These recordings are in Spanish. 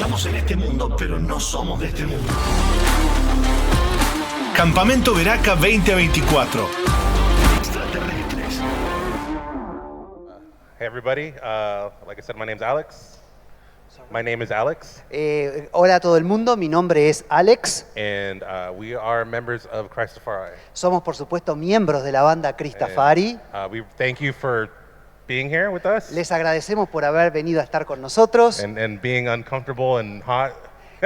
Estamos en este mundo, pero no somos de este mundo. Campamento Veraca 2024. Extraterrestres. Hey everybody, like I said, my name's Alex. My name is Alex, Hola a todo el mundo, mi nombre es Alex. and we are members of Christafari. Somos por supuesto miembros de la banda Christafari. We thank you for being here with us Les agradecemos por haber venido a estar con nosotros and being uncomfortable and hot.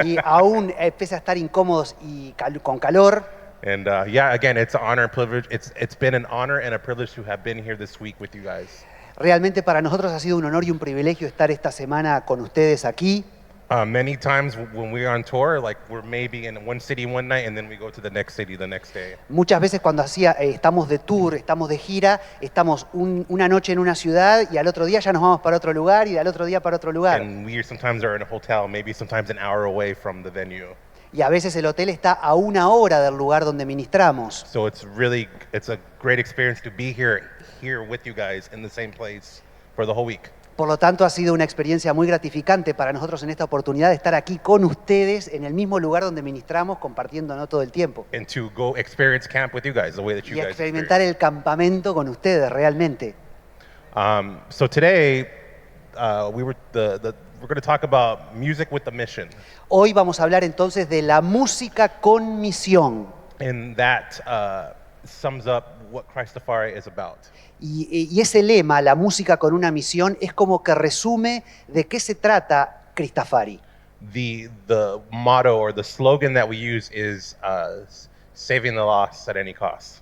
y aún pese a estar incómodos y con calor. And yeah, again, it's an honor and privilege. It's been an honor and a privilege to have been here this week with you guys. Realmente para nosotros ha sido un honor y un privilegio estar esta semana con ustedes aquí. Many times when we're on tour, like we're maybe in one city one night and then we go to the next city the next day. Muchas veces cuando estamos de tour, estamos de gira, estamos una noche en una ciudad y al otro día ya nos vamos para otro lugar y al otro día para otro lugar. And we sometimes are in a hotel, maybe sometimes an hour away from the venue. Y a veces el hotel está a 1 hora del lugar donde ministramos. So it's a great experience to be here with you guys in the same place for the whole week. Por lo tanto, ha sido una experiencia muy gratificante para nosotros en esta oportunidad de estar aquí con ustedes en el mismo lugar donde ministramos, compartiendo todo el tiempo. And to go experience camp with you guys the way that you Y guys experimentar el campamento con ustedes realmente. So today we're going to talk about music with a mission. Hoy vamos a hablar entonces de la música con misión. And that sums up what Christafari is about. Y ese lema, la música con una misión, es como que resume de qué se trata Christafari. The motto or the slogan that we use is saving the lost at any cost.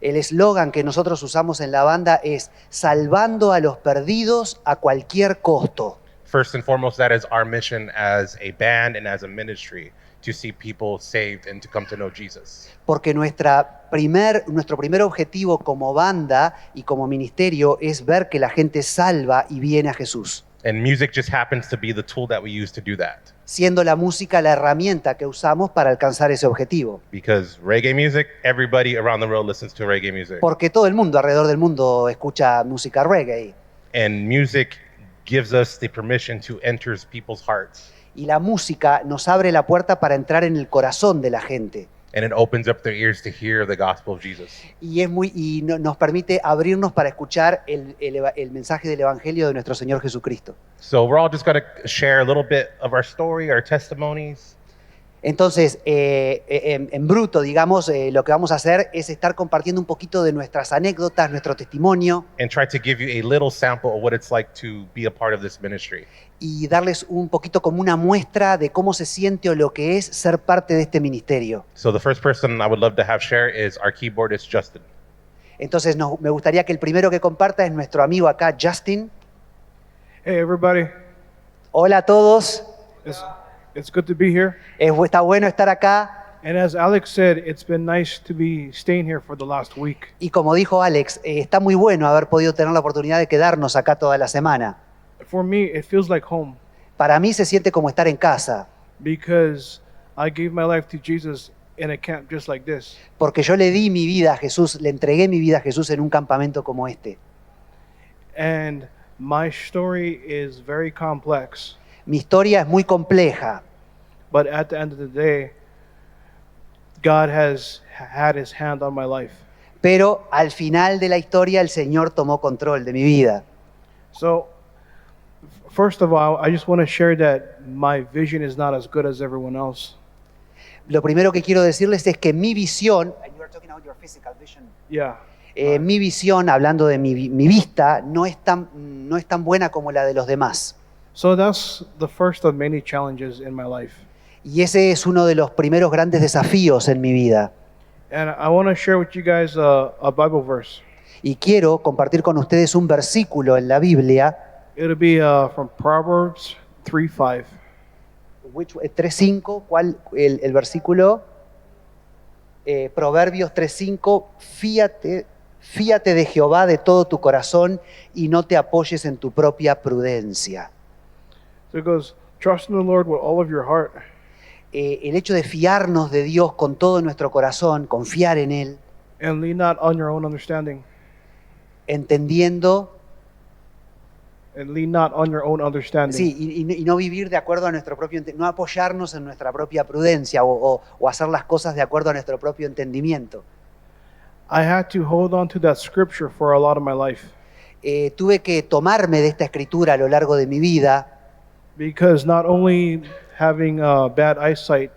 El eslogan que nosotros usamos en la banda es salvando a los perdidos a cualquier costo. First and foremost, that is our mission as a band and as a ministry, to see people saved and to come to know Jesus. Porque nuestro primer objetivo como banda y como ministerio es ver que la gente salva y viene a Jesús. And music just happens to be the tool that we use to do that. Siendo la música la herramienta que usamos para alcanzar ese objetivo. Because reggae music, everybody around the world listens to reggae music. Porque todo el mundo alrededor del mundo escucha música reggae. And music gives us the permission to enter people's hearts. Y la música nos abre la puerta para entrar en el corazón de la gente. And it opens up their ears to hear the gospel of Jesus. Y nos permite abrirnos para escuchar el mensaje del Evangelio de nuestro Señor Jesucristo. So we're all just going to share a little bit of our story, our testimonies. Entonces, en bruto, digamos, lo que vamos a hacer es estar compartiendo un poquito de nuestras anécdotas, nuestro testimonio, And try to give you a little sample of what it's like to be a part of this ministry. y darles un poquito como una muestra de cómo se siente o lo que es ser parte de este ministerio. So the first person I would love to have share is our keyboardist, Justin. Entonces, me gustaría que el primero que comparta es nuestro amigo acá, Justin. Hey everybody, Hola a todos. it's good to be here. Está bueno estar acá. And as Alex said, it's been nice to be staying here for the last week. Y como dijo Alex, está muy bueno haber podido tener la oportunidad de quedarnos acá toda la semana. For me, it feels like home Para mí se siente como estar en casa, because I gave my life to Jesus in a camp just like this. porque yo le di mi vida a Jesús, le entregué mi vida a Jesús en un campamento como este. And my story is very complex, Mi historia es muy compleja, but at the end of the day, God has had his hand on my life. pero al final de la historia el Señor tomó control de mi vida. So, first of all, I just want to share that my vision is not as good as everyone else. Lo primero que quiero decirles es que mi visión, Yeah. mi visión, hablando de mi vista, no es tan buena como la de los demás. So that's the first of many challenges in my life. Y ese es uno de los primeros grandes desafíos en mi vida. And I want to share with you guys a Bible verse. Y quiero compartir con ustedes un versículo en la Biblia, It'll be from Proverbs 3:5. 3.5, ¿cuál el versículo? Proverbios 3.5, fíate de Jehová de todo tu corazón y no te apoyes en tu propia prudencia. So it goes, trust in the Lord with all of your heart El hecho de fiarnos de Dios con todo nuestro corazón, confiar en Él, and lean not on your own understanding. entendiendo and lean not on your own understanding. Sí, y no vivir de acuerdo a nuestro propio no apoyarnos en nuestra propia prudencia o hacer las cosas de acuerdo a nuestro propio entendimiento. I had to hold on to that scripture for a lot of my life Tuve que tomarme de esta escritura a lo largo de mi vida, because not only having bad eyesight,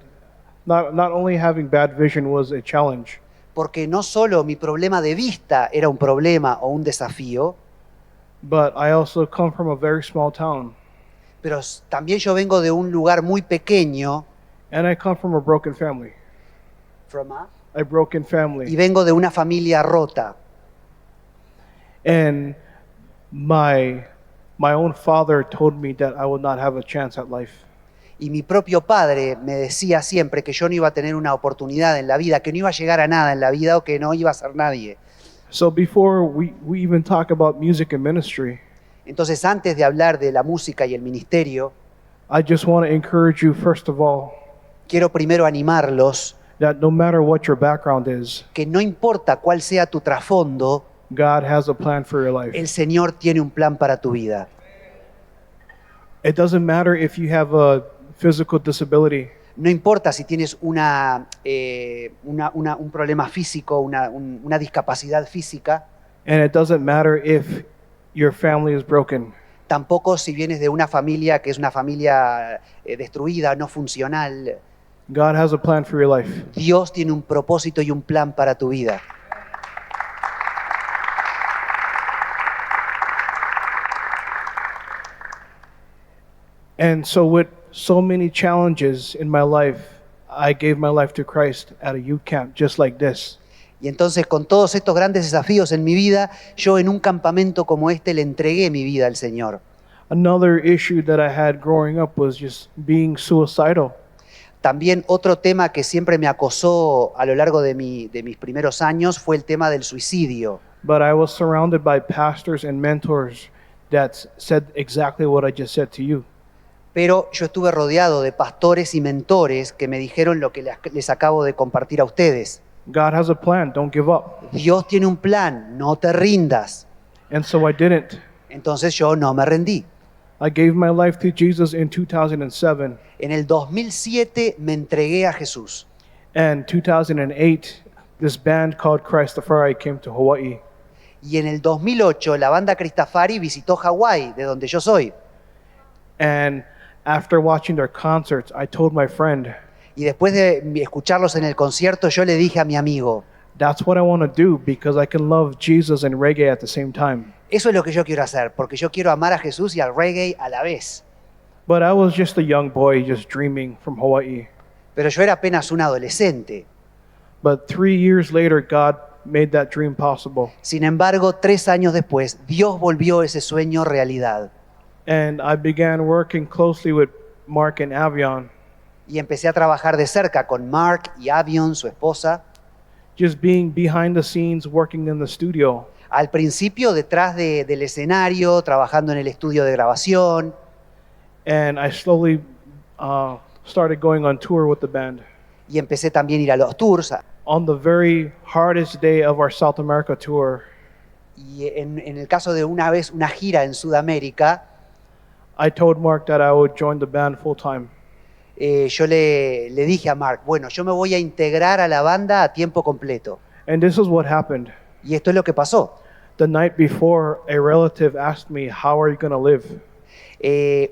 not only having bad vision was a challenge, porque no solo mi problema de vista era un problema o un desafío, but I also come from a very small town, pero también yo vengo de un lugar muy pequeño, and I come from a broken family. A broken y family. vengo de una familia rota. And my own father told me that I would not have a chance at life. Y mi propio padre me decía siempre que yo no iba a tener una oportunidad en la vida, que no iba a llegar a nada en la vida o que no iba a ser nadie. So before we even talk about music and ministry, Entonces, antes de hablar de la música y el ministerio, I just want to encourage you, first of all, quiero primero animarlos that no matter what your background is, que no importa cuál sea tu trasfondo, God has a plan for your life. el Señor tiene un plan para tu vida. It doesn't matter if you have a physical disability. No importa si tienes un problema físico, una discapacidad física, And it doesn't matter if your family is broken. tampoco si vienes de una familia que es una familia destruida, no funcional. God has a plan for your life. Dios tiene un propósito y un plan para tu vida. And so with so many challenges in my life, I gave my life to Christ at a youth camp just like this. Y entonces, con todos estos grandes desafíos en mi vida, yo en un campamento como este le entregué mi vida al Señor. Another issue that I had growing up was just being suicidal. También otro tema que siempre me acosó a lo largo de mis primeros años fue el tema del suicidio. But I was surrounded by pastors and mentors that said exactly what I just said to you. Pero yo estuve rodeado de pastores y mentores que me dijeron lo que les acabo de compartir a ustedes. God has a plan, don't give up. Dios tiene un plan, no te rindas. And so I didn't. Entonces yo no me rendí. I gave my life to Jesus in 2007. En el 2007 me entregué a Jesús. And 2008, this band called Christafari came to Hawaii. Y en el 2008 la banda Cristafari visitó Hawái, de donde yo soy. And after watching their concerts, I told my friend, Y después de escucharlos en el concierto, yo le dije a mi amigo, that's what I want to do because I can love Jesus and reggae at the same time. eso es lo que yo quiero hacer, porque yo quiero amar a Jesús y al reggae a la vez. But I was just a young boy just dreaming from Hawaii. Pero yo era apenas un adolescente. But 3 years later, God made that dream possible. Sin embargo, 3 años después, Dios volvió ese sueño realidad. And I began working closely with Mark and Avion, Y empecé a trabajar de cerca con Mark y Avion, su esposa. just being behind the scenes, working in the studio. Al principio detrás del escenario, trabajando en el estudio de grabación. And I slowly started going on tour with the band. Y empecé también a ir a los tours. On the very hardest day of our South America tour, Y en el caso de una vez una gira en Sudamérica, I told Mark that I would join the band full time. yo le dije a Mark, bueno, yo me voy a integrar a la banda a tiempo completo. And this is what happened. Y esto es lo que pasó. The night before, a relative asked me, "How are you going to live?"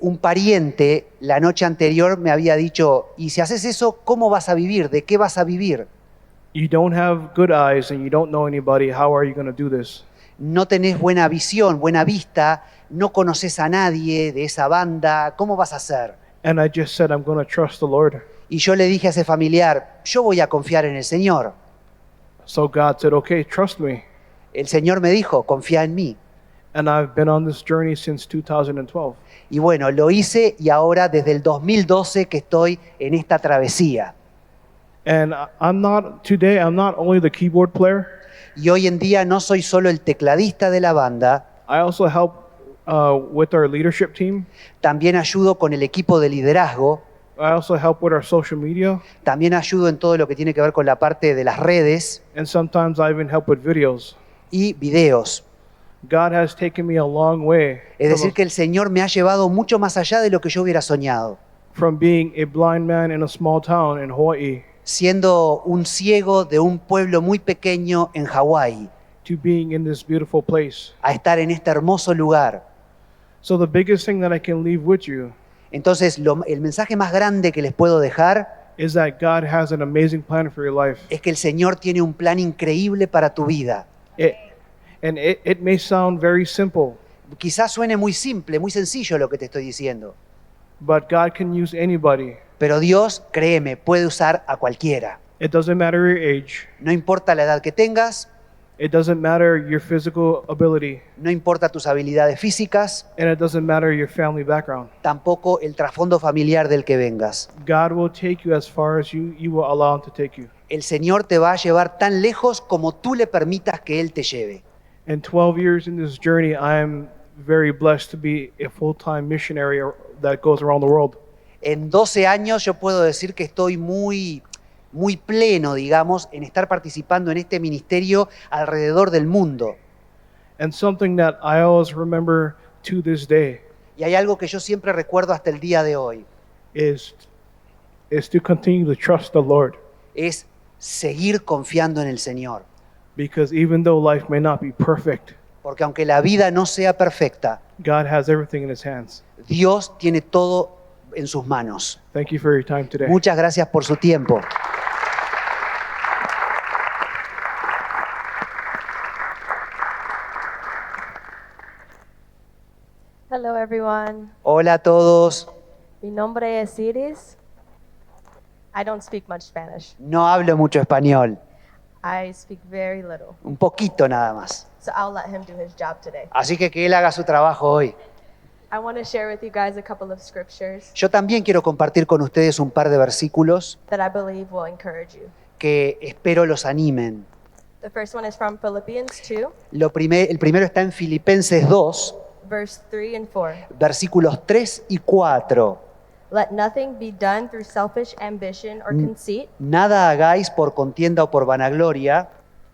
Un pariente la noche anterior me había dicho, y si haces eso, ¿cómo vas a vivir? ¿De qué vas a vivir? You don't have good eyes and you don't know anybody. How are you going to do this? No tenés buena visión, buena vista, no conoces a nadie de esa banda, ¿cómo vas a hacer? And I just said, I'm going to trust the Lord. Y yo le dije a ese familiar, yo voy a confiar en el Señor. So God said, okay, trust me. El Señor me dijo, confía en mí. And I've been on this journey since 2012. Y bueno, lo hice y ahora desde el 2012 que estoy en esta travesía. And I'm not only the keyboard player, Y hoy en día no soy solo el tecladista de la banda, I also help with our leadership team. también ayudo con el equipo de liderazgo, I also help with our social media. también ayudo en todo lo que tiene que ver con la parte de las redes And sometimes I even help with videos. y videos. God has taken me a long way Es decir, que el Señor me ha llevado mucho más allá de lo que yo hubiera soñado. from being a blind man in a small town in Hawaii Siendo un ciego de un pueblo muy pequeño en Hawái, to being in this beautiful place. a estar en este hermoso lugar. So the biggest thing that I can leave with you Entonces, el mensaje más grande que les puedo dejar is that God has an amazing plan for your life. es que el Señor tiene un plan increíble para tu vida. It may sound very simple, Quizás suene muy simple, muy sencillo lo que te estoy diciendo, but God can use anybody. pero Dios, créeme, puede usar a cualquiera. It doesn't matter your age. No importa la edad que tengas, It doesn't matter your physical ability. no importa tus habilidades físicas, And it doesn't matter your family background. tampoco el trasfondo familiar del que vengas. God will take you as far as you will allow Him to take you. El Señor te va a llevar tan lejos como tú le permitas que Él te lleve. In 12 years in this journey, I am very blessed to be a full-time missionary that goes around the world. En 12 años yo puedo decir que estoy muy pleno, digamos, en estar participando en este ministerio alrededor del mundo. And something that I always remember to this day Y hay algo que yo siempre recuerdo hasta el día de hoy, is to continue to trust the Lord. es seguir confiando en el Señor. Because even though life may not be perfect, Porque aunque la vida no sea perfecta, God has everything in His hands. Dios tiene todo en sus manos. Thank you for your time today. Muchas gracias por su tiempo. Hello, everyone. Hola a todos. Mi nombre es Iris. I don't speak much Spanish. No hablo mucho español, I speak very little. un poquito nada más. So I'll let him do his job today. Así que él haga su trabajo hoy. I want to share with you guys a couple of scriptures Yo también quiero compartir con ustedes un par de versículos that I believe will encourage you. que espero los animen. The first one is from Philippians 2, El primero está en Filipenses 2, verse 3 and 4. versículos 3 y 4. Let nothing be done through selfish ambition or conceit, Nada hagáis por contienda o por vanagloria,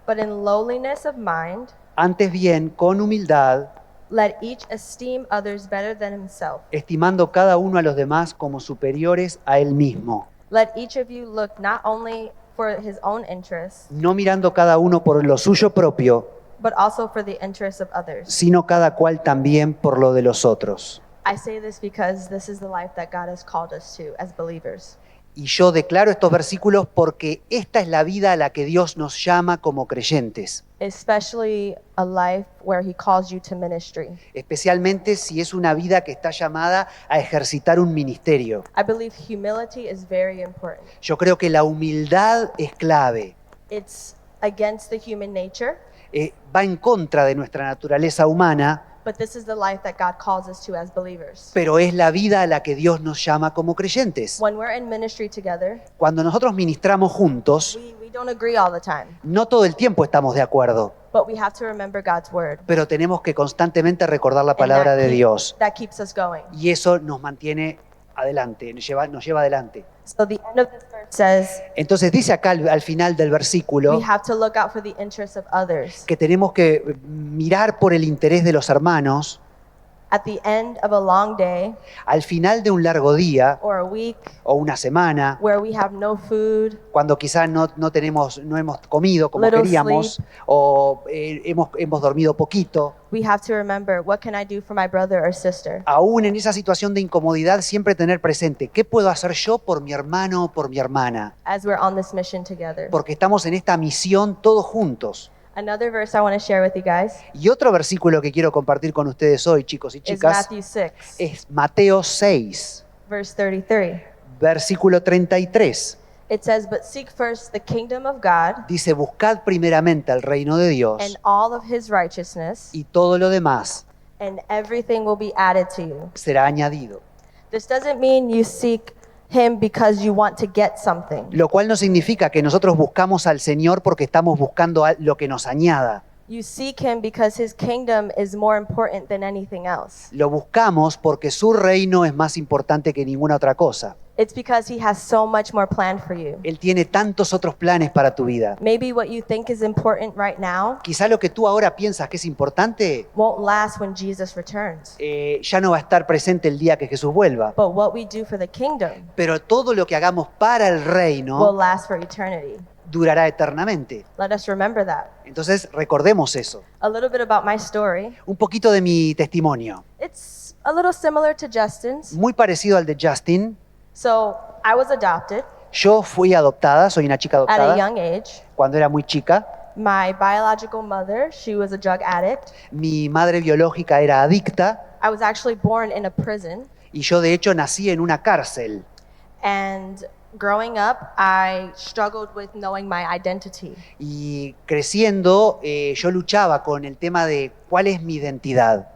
but in lowliness of mind, antes bien con humildad, let each esteem others better than himself. estimando cada uno a los demás como superiores a él mismo, Let each of you look not only for his own interests, no mirando cada uno por lo suyo propio, but also for the interests of others. sino cada cual también por lo de los otros. I say this because this is the life that God has called us to as believers. Y yo declaro estos versículos porque esta es la vida a la que Dios nos llama como creyentes, Especially a life where he calls you to ministry. especialmente si es una vida que está llamada a ejercitar un ministerio. I believe humility is very important. Yo creo que la humildad es clave. It's against the human nature, Va en contra de nuestra naturaleza humana, but this is the life that God calls us to as believers. pero es la vida a la que Dios nos llama como creyentes. When we're in ministry together, Cuando nosotros ministramos juntos, we don't agree all the time, no todo el tiempo estamos de acuerdo, but we have to remember God's word. pero tenemos que constantemente recordar la And palabra de keep- Dios. that keeps us going. Y eso nos mantiene adelante, nos lleva adelante. So the end of this verse says Entonces dice acá al final del versículo we have to look out for the interests of others. que tenemos que mirar por el interés de los hermanos At the end of a long day al final de un largo día or a week o una semana, where we have no food, cuando quizás no hemos comido como Little queríamos o hemos dormido poquito. we have to remember, what can I do for my brother or sister? Aún en esa situación de incomodidad, siempre tener presente, ¿qué puedo hacer yo por mi hermano o por mi hermana? As we're on this mission together. Porque estamos en esta misión todos juntos. Another verse I want to share with you guys Y otro versículo que quiero compartir con ustedes hoy, chicos y is chicas, Matthew 6, es Mateo 6, verse 33. versículo 33. It says, but seek first the kingdom of God Dice, buscad primeramente el reino de and Dios all of his righteousness, y todo lo demás and everything will be added to you. será añadido. This doesn't mean you seek him because you want to get something. Lo cual no significa que nosotros buscamos al Señor porque estamos buscando lo que nos añada. You seek him because his kingdom is more important than anything else. Lo buscamos porque su reino es más importante que ninguna otra cosa. It's because he has so much more planned for you. Él tiene tantos otros planes para tu vida. Maybe what you think is important right now Quizá lo que tú ahora piensas que es importante won't last when Jesus returns. ya no va a estar presente el día que Jesús vuelva. But what we do for the kingdom Pero todo lo que hagamos para el will reino last for eternity. durará eternamente. Let us remember that. Entonces recordemos eso. A little bit about my story. Un poquito de mi testimonio. It's a little similar to Justin's. Muy parecido al de Justin. So, I was adopted Yo fui adoptada, soy una chica at a adoptada young age. cuando era muy chica. My biological mother, she was a drug addict. Mi madre biológica era adicta I was actually born in a prison. y yo de hecho nací en una cárcel. And growing up, I struggled with knowing my identity. Y creciendo yo luchaba con el tema de cuál es mi identidad.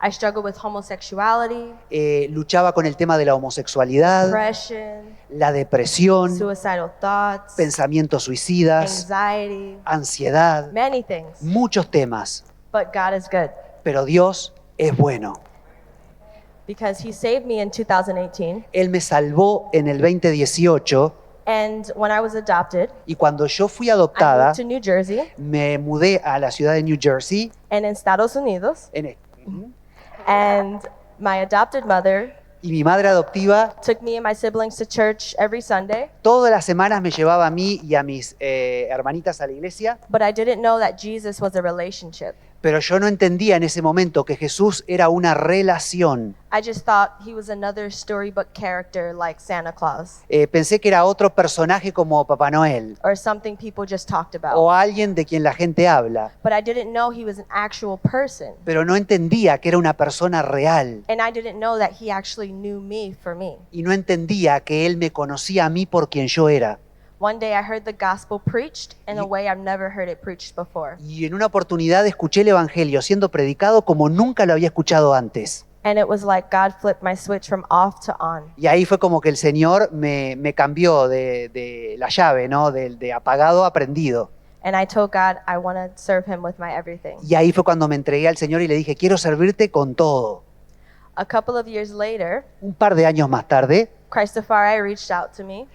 I struggled with homosexuality, Luchaba con el tema de la homosexualidad, depression, la depresión, suicidal thoughts, pensamientos suicidas, anxiety, ansiedad, many things. muchos temas. But God is good Pero Dios es bueno. because he saved me in 2018. Él me salvó en el 2018 And when I was adopted, y cuando yo fui I adoptada, moved to New Jersey me mudé a la ciudad de New Jersey. and in Estados Unidos. And my adopted mother Y mi madre adoptiva took me and my siblings to church every Sunday, todas las semanas me llevaba a mí y a mis hermanitas a la iglesia, but I didn't know that Jesus was a relationship. pero yo no entendía en ese momento que Jesús era una relación. I just thought he was another storybook character like Santa Claus Pensé que era otro personaje como Papá Noel or something people just talked about. o alguien de quien la gente habla, But I didn't know he was an actual person. pero no entendía que era una persona real And I didn't know that he actually knew me for me. y no entendía que Él me conocía a mí por quien yo era. One day I heard the gospel preached in a way I've never heard it preached before. Y en una oportunidad escuché el Evangelio siendo predicado como nunca lo había escuchado antes. And it was like God flipped my switch from off to on. Y ahí fue como que el Señor me cambió de la llave, ¿no? De apagado a prendido. And I told God I want to serve him with my everything. Y ahí fue cuando me entregué al Señor y le dije, quiero servirte con todo. A couple of years later, Un par de años más tarde, Christofari reached out to me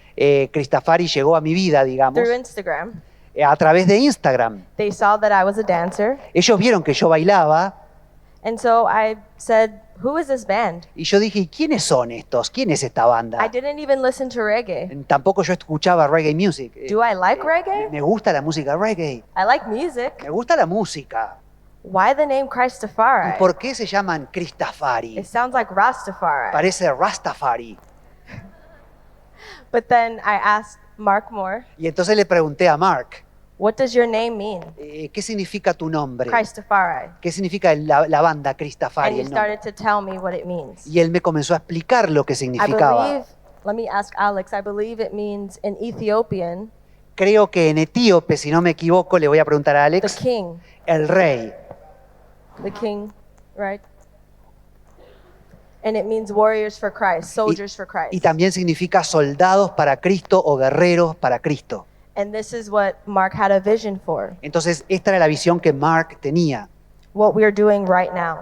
Cristafari llegó a mi vida, digamos, through Instagram. A través de Instagram. They saw that I was a dancer. Ellos vieron que yo bailaba And so I said, who is this band? y yo dije, ¿y quiénes son estos? ¿Quién es esta I banda? didn't even listen to reggae. Tampoco yo escuchaba reggae music. Do I like reggae? Me gusta la música reggae. I like music. Me gusta la música. Why the name ¿Y Christofari? por qué se llaman Cristafari? It sounds like Rastafari. Parece Rastafari. But then I asked Mark Moore, Y entonces le pregunté a Mark, what does your name mean? ¿qué significa tu nombre? Christofari. ¿Qué significa la banda And Cristafari? he El nombre? started to tell me what it means. Y él me comenzó a explicar lo que I significaba. believe, let me ask Alex, I believe it means in Ethiopian, Creo que en etíope, si no me equivoco, le voy a preguntar a the Alex, king, el rey. right? And it means warriors for Christ, soldiers for Y Christ. también significa soldados para Cristo o guerreros para Cristo. And this is what Mark had a vision for, Entonces, esta era la visión que Mark tenía, what we are doing right now.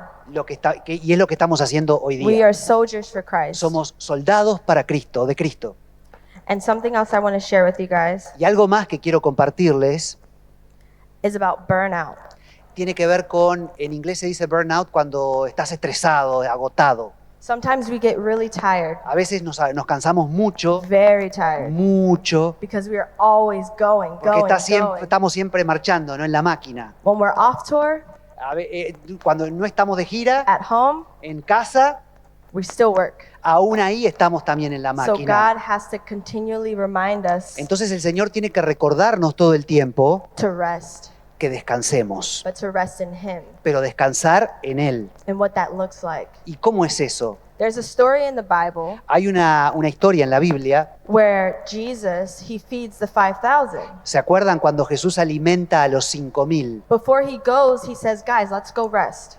y es lo que estamos haciendo hoy We día. are soldiers for Christ. Somos soldados para Cristo, de Cristo. And something else I want to share with you guys Y algo más que quiero compartirles is about burnout. tiene que ver con, en inglés se dice burnout cuando estás estresado, agotado. Sometimes we get really tired, A veces nos cansamos mucho, very tired, mucho, because we are always going, porque going. estamos siempre marchando, ¿no? En la máquina. When we're off tour, Cuando no estamos de gira, at home, en casa, we still work. aún ahí estamos también en la So máquina. God has to continually remind us Entonces el Señor tiene que recordarnos todo el tiempo to rest, que descansemos, but to rest in Him pero descansar en Él. and what that looks like. ¿Y cómo es eso? There's a story in the Bible Hay una historia en la Biblia. where Jesus, he feeds the 5,000. ¿Se acuerdan cuando Jesús alimenta a los 5.000? Before he goes, he says, guys, let's go rest.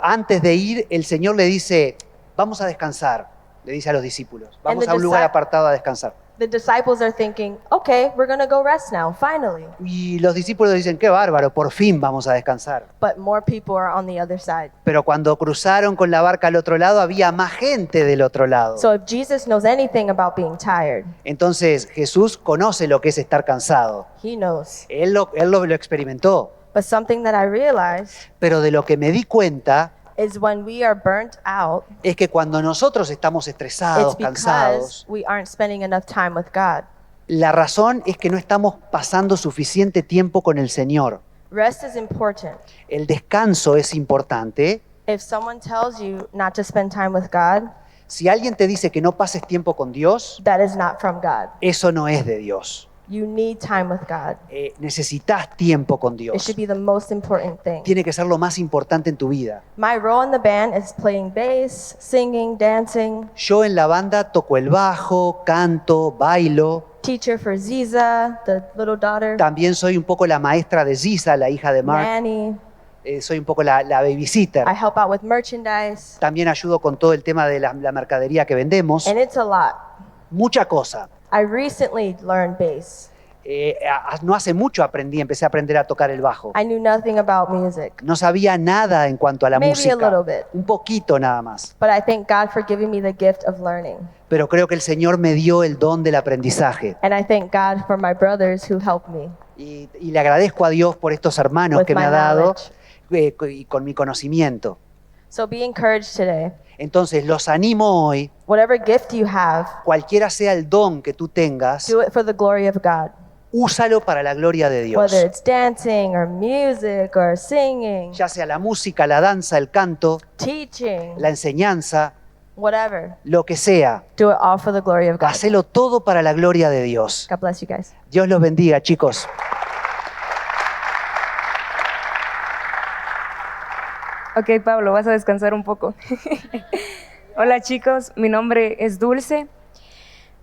Antes de ir, el Señor le dice, vamos a descansar, le dice a los discípulos, vamos a un lugar apartado a descansar. The disciples are thinking, okay, we're going to go rest now, finally. Y los discípulos dicen, qué bárbaro, por fin vamos a descansar. But more people are on the other side. Pero cuando cruzaron con la barca al otro lado, había más gente del otro lado. So if Jesus knows anything about being tired, Entonces Jesús conoce lo que es estar cansado. he knows. Él lo experimentó. But something that I realized Pero de lo que me di cuenta is when we are burnt out, es que cuando nosotros estamos it's estresados, because cansados, we aren't spending enough time with God. la razón es que no estamos pasando suficiente tiempo con el Señor. Rest is important. El descanso es importante. If someone tells you not to spend time with God, Si alguien te dice que no pases tiempo con Dios, that is not from God. eso no es de Dios. You need time with God. Necesitas tiempo con It Dios. should be the most important thing. Tiene que ser lo más importante en tu vida. My role in the band is playing bass, singing, dancing, Yo en la banda toco el bajo, canto, bailo. teacher for Ziza, the little daughter, También soy un poco la maestra de Giza, la hija de Mark. nanny. Soy un poco la babysitter. I help out with merchandise, También ayudo con todo el tema de la mercadería que vendemos. and it's a lot. Mucha cosa. I recently learned bass. No hace mucho empecé a aprender a tocar el bajo. I knew nothing about music, No sabía nada en cuanto a la Maybe música. a little bit. Un poquito nada más. but I thank God for giving me the gift of learning. Pero creo que el Señor me dio el don del aprendizaje. And I thank God for my brothers who helped me Y le agradezco a Dios por estos hermanos with que me my ha dado knowledge. y con mi conocimiento. So be encouraged today. Entonces los animo hoy, Whatever gift you have, cualquiera sea el don que tú tengas, do it for the glory of God. úsalo para la gloria de Dios. Whether it's dancing or music or singing, Ya sea la música, la danza, el canto, teaching, la enseñanza, whatever, lo que sea. do it all for the glory of God. Hacelo todo para la gloria de Dios. God bless you guys. Dios los bendiga, chicos. Ok, Pablo, vas a descansar un poco. Hola chicos, mi nombre es Dulce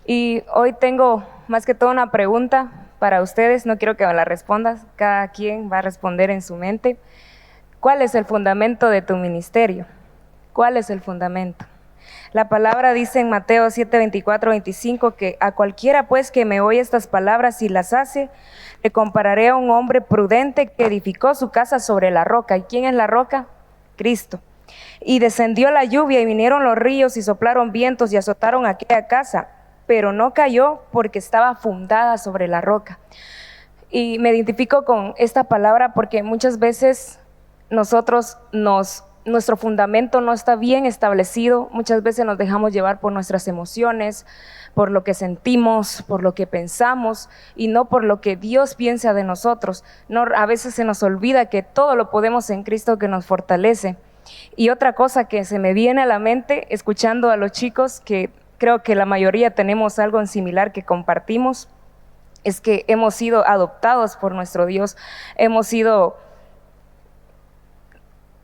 y hoy tengo más que todo una pregunta para ustedes. No quiero que me la respondas, cada quien va a responder en su mente. ¿Cuál es el fundamento de tu ministerio? ¿Cuál es el fundamento? La palabra dice en Mateo 7, 24, 25 que a cualquiera pues que me oye estas palabras y las hace, le compararé a un hombre prudente que edificó su casa sobre la roca. ¿Y quién es la roca? Cristo. Y descendió la lluvia y vinieron los ríos y soplaron vientos y azotaron aquella casa, pero no cayó porque estaba fundada sobre la roca. Y me identifico con esta palabra porque muchas veces nuestro fundamento no está bien establecido. Muchas veces nos dejamos llevar por nuestras emociones, por lo que sentimos, por lo que pensamos y no por lo que Dios piensa de nosotros. A veces se nos olvida que todo lo podemos en Cristo que nos fortalece. Y otra cosa que se me viene a la mente escuchando a los chicos, que creo que la mayoría tenemos algo en similar que compartimos, es que hemos sido adoptados por nuestro Dios, hemos sido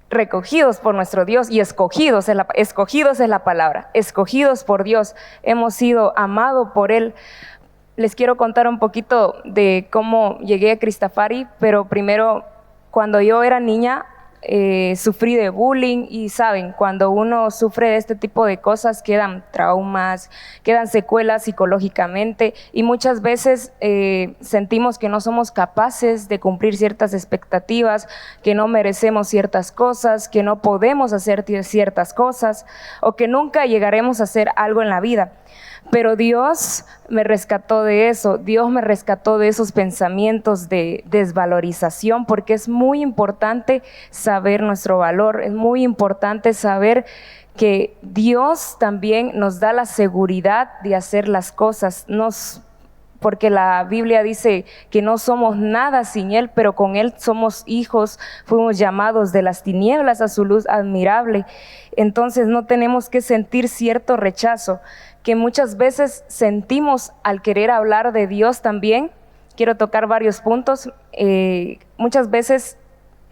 recogidos por nuestro Dios y escogidos es la palabra, escogidos por Dios, hemos sido amados por Él. Les quiero contar un poquito de cómo llegué a Cristafari, pero primero, cuando yo era niña, sufrí de bullying y saben, cuando uno sufre de este tipo de cosas quedan traumas, quedan secuelas psicológicamente y muchas veces sentimos que no somos capaces de cumplir ciertas expectativas, que no merecemos ciertas cosas, que no podemos hacer ciertas cosas o que nunca llegaremos a hacer algo en la vida. Pero Dios me rescató de eso, Dios me rescató de esos pensamientos de desvalorización, porque es muy importante saber nuestro valor, es muy importante saber que Dios también nos da la seguridad de hacer las cosas, porque la Biblia dice que no somos nada sin Él, pero con Él somos hijos, fuimos llamados de las tinieblas a su luz admirable. Entonces no tenemos que sentir cierto rechazo que muchas veces sentimos al querer hablar de Dios también. Quiero tocar varios puntos. Muchas veces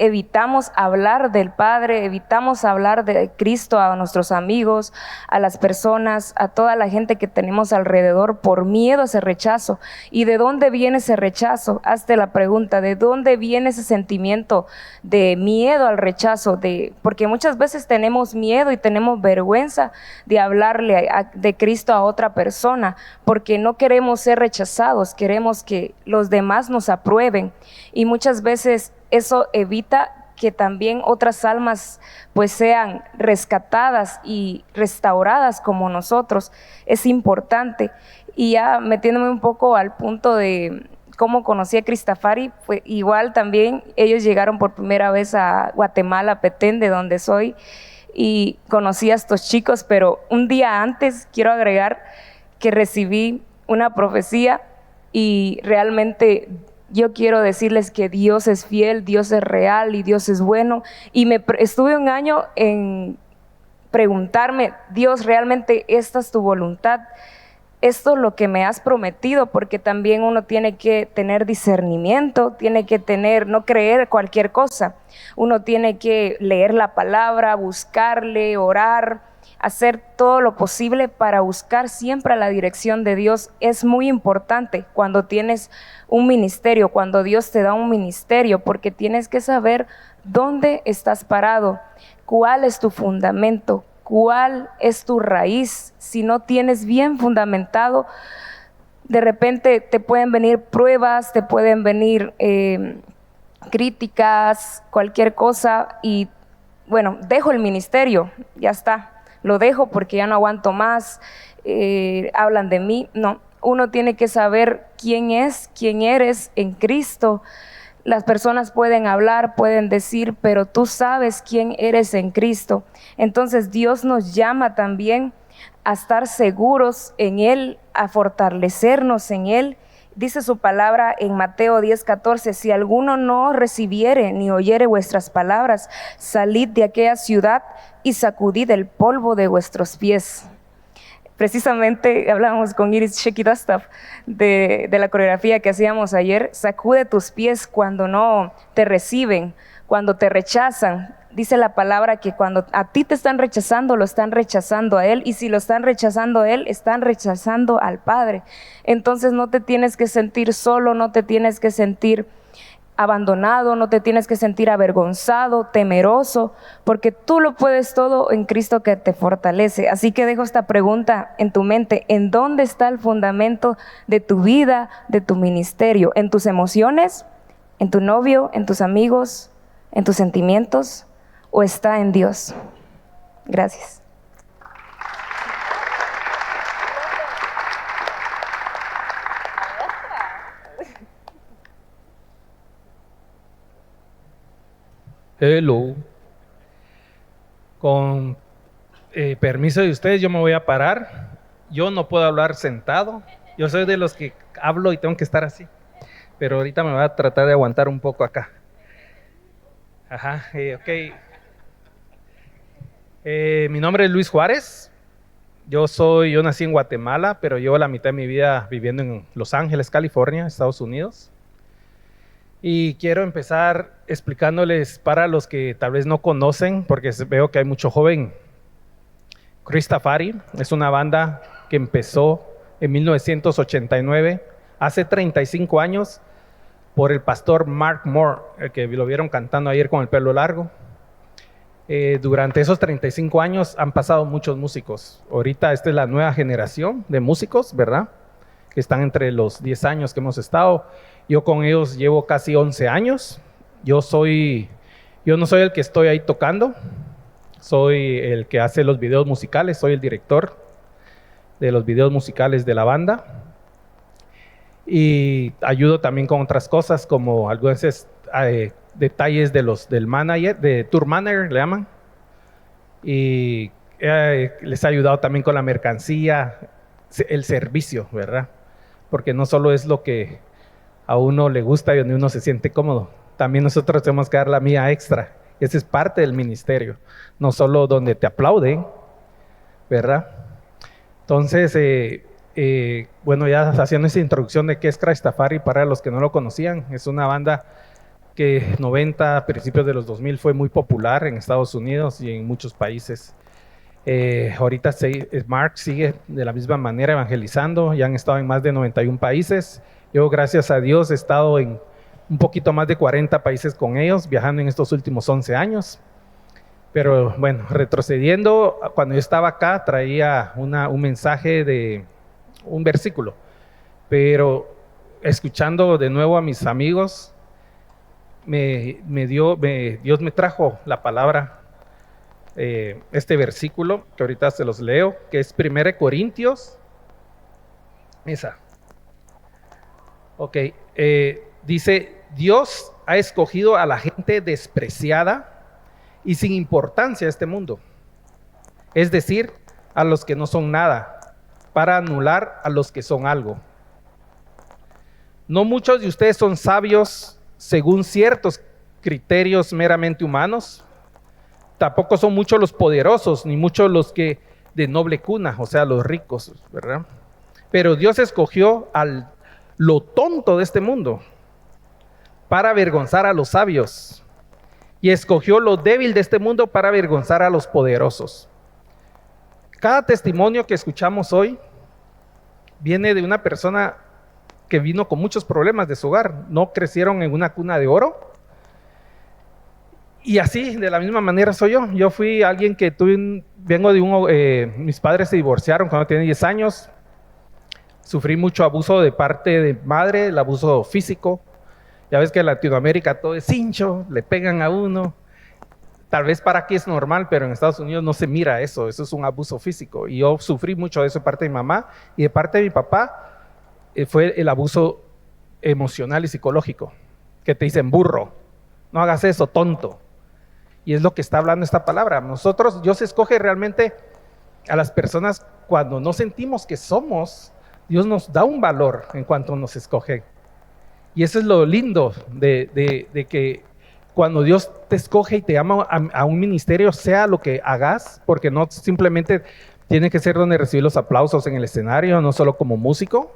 evitamos hablar del Padre, evitamos hablar de Cristo a nuestros amigos, a las personas, a toda la gente que tenemos alrededor por miedo a ese rechazo. ¿Y de dónde viene ese rechazo? Hazte la pregunta, ¿de dónde viene ese sentimiento de miedo al rechazo? Porque muchas veces tenemos miedo y tenemos vergüenza de hablarle de Cristo a otra persona, porque no queremos ser rechazados, queremos que los demás nos aprueben, y muchas veces eso evita que también otras almas pues sean rescatadas y restauradas como nosotros. Es importante. Y ya metiéndome un poco al punto de cómo conocí a Cristafari, pues igual también ellos llegaron por primera vez a Guatemala, Petén, de donde soy, y conocí a estos chicos, pero un día antes quiero agregar que recibí una profecía, y realmente yo quiero decirles que Dios es fiel, Dios es real y Dios es bueno. Y estuve un año en preguntarme, Dios, ¿realmente esta es tu voluntad? Esto es lo que me has prometido, porque también uno tiene que tener discernimiento, tiene que no creer cualquier cosa. Uno tiene que leer la palabra, buscarle, orar, hacer todo lo posible para buscar siempre la dirección de Dios. Es muy importante cuando tienes un ministerio, cuando Dios te da un ministerio, porque tienes que saber dónde estás parado, cuál es tu fundamento, cuál es tu raíz. Si no tienes bien fundamentado, de repente te pueden venir pruebas, te pueden venir críticas, cualquier cosa, y bueno, dejo el ministerio, ya está. Lo dejo porque ya no aguanto más, hablan de mí. No, uno tiene que saber quién eres en Cristo. Las personas pueden hablar, pueden decir, pero tú sabes quién eres en Cristo. Entonces Dios nos llama también a estar seguros en Él, a fortalecernos en Él. Dice su palabra en Mateo 10:14, si alguno no recibiere ni oyere vuestras palabras, salid de aquella ciudad y sacudid el polvo de vuestros pies. Precisamente hablábamos con Iris Shekidastaf de la coreografía que hacíamos ayer. Sacude tus pies cuando no te reciben, cuando te rechazan. Dice la palabra que cuando a ti te están rechazando, lo están rechazando a Él, y si lo están rechazando a Él, están rechazando al Padre. Entonces no te tienes que sentir solo, no te tienes que sentir abandonado, no te tienes que sentir avergonzado, temeroso, porque tú lo puedes todo en Cristo que te fortalece. Así que dejo esta pregunta en tu mente: ¿en dónde está el fundamento de tu vida, de tu ministerio? ¿En tus emociones? ¿En tu novio? ¿En tus amigos? ¿En tus sentimientos? ¿O está en Dios? Gracias. Hello. Con permiso de ustedes, yo me voy a parar. Yo no puedo hablar sentado. Yo soy de los que hablo y tengo que estar así. Pero ahorita me voy a tratar de aguantar un poco acá. Ajá, ok. Mi nombre es Luis Juárez. Yo nací en Guatemala, pero llevo la mitad de mi vida viviendo en Los Ángeles, California, Estados Unidos. Y quiero empezar explicándoles, para los que tal vez no conocen, porque veo que hay mucho joven. Cristafari es una banda que empezó en 1989, hace 35 años, por el pastor Mark Moore, el que lo vieron cantando ayer con el pelo largo. Durante esos 35 años han pasado muchos músicos. Ahorita esta es la nueva generación de músicos, ¿verdad? Que están entre los 10 años que hemos estado. Yo con ellos llevo casi 11 años. Yo no soy el que estoy ahí tocando. Soy el que hace los videos musicales. Soy el director de los videos musicales de la banda. Y ayudo también con otras cosas, como algunos detalles del manager, de tour manager le llaman. Y les he ayudado también con la mercancía, el servicio, ¿verdad? Porque no solo es lo que a uno le gusta y donde uno se siente cómodo, también nosotros tenemos que dar la mía extra. Esa es parte del ministerio, no solo donde te aplauden, ¿verdad? Entonces, bueno, ya haciendo esa introducción de qué es Cristafari para los que no lo conocían, es una banda que 90, principios de los 2000 fue muy popular en Estados Unidos y en muchos países. Ahorita Mark sigue de la misma manera evangelizando, ya han estado en más de 91 países. Yo, gracias a Dios, he estado en un poquito más de 40 países con ellos, viajando en estos últimos 11 años. Pero bueno, retrocediendo, cuando yo estaba acá traía un mensaje de un versículo, pero escuchando de nuevo a mis amigos, Dios me trajo la palabra, este versículo que ahorita se los leo, que es 1 Corintios, dice: Dios ha escogido a la gente despreciada y sin importancia a este mundo, es decir, a los que no son nada, para anular a los que son algo. No muchos de ustedes son sabios según ciertos criterios meramente humanos. Tampoco son muchos los poderosos, ni muchos los que de noble cuna, o sea, los ricos, ¿verdad? Pero Dios escogió lo tonto de este mundo para avergonzar a los sabios, y escogió lo débil de este mundo para avergonzar a los poderosos. Cada testimonio que escuchamos hoy viene de una persona que vino con muchos problemas de su hogar. No crecieron en una cuna de oro. Y así, de la misma manera soy yo. Yo fui alguien que vengo de mis padres se divorciaron cuando tenía 10 años. Sufrí mucho abuso de parte de madre, el abuso físico. Ya ves que en Latinoamérica todo es cincho, le pegan a uno. Tal vez para aquí es normal, pero en Estados Unidos no se mira eso. Eso es un abuso físico. Y yo sufrí mucho de eso de parte de mi mamá, y de parte de mi papá fue el abuso emocional y psicológico, que te dicen: burro, no hagas eso, tonto. Y es lo que está hablando esta palabra. Dios escoge realmente a las personas cuando no sentimos que somos. Dios nos da un valor en cuanto nos escoge. Y eso es lo lindo de que cuando Dios te escoge y te llama a un ministerio, sea lo que hagas, porque no simplemente tiene que ser donde recibir los aplausos en el escenario, no solo como músico.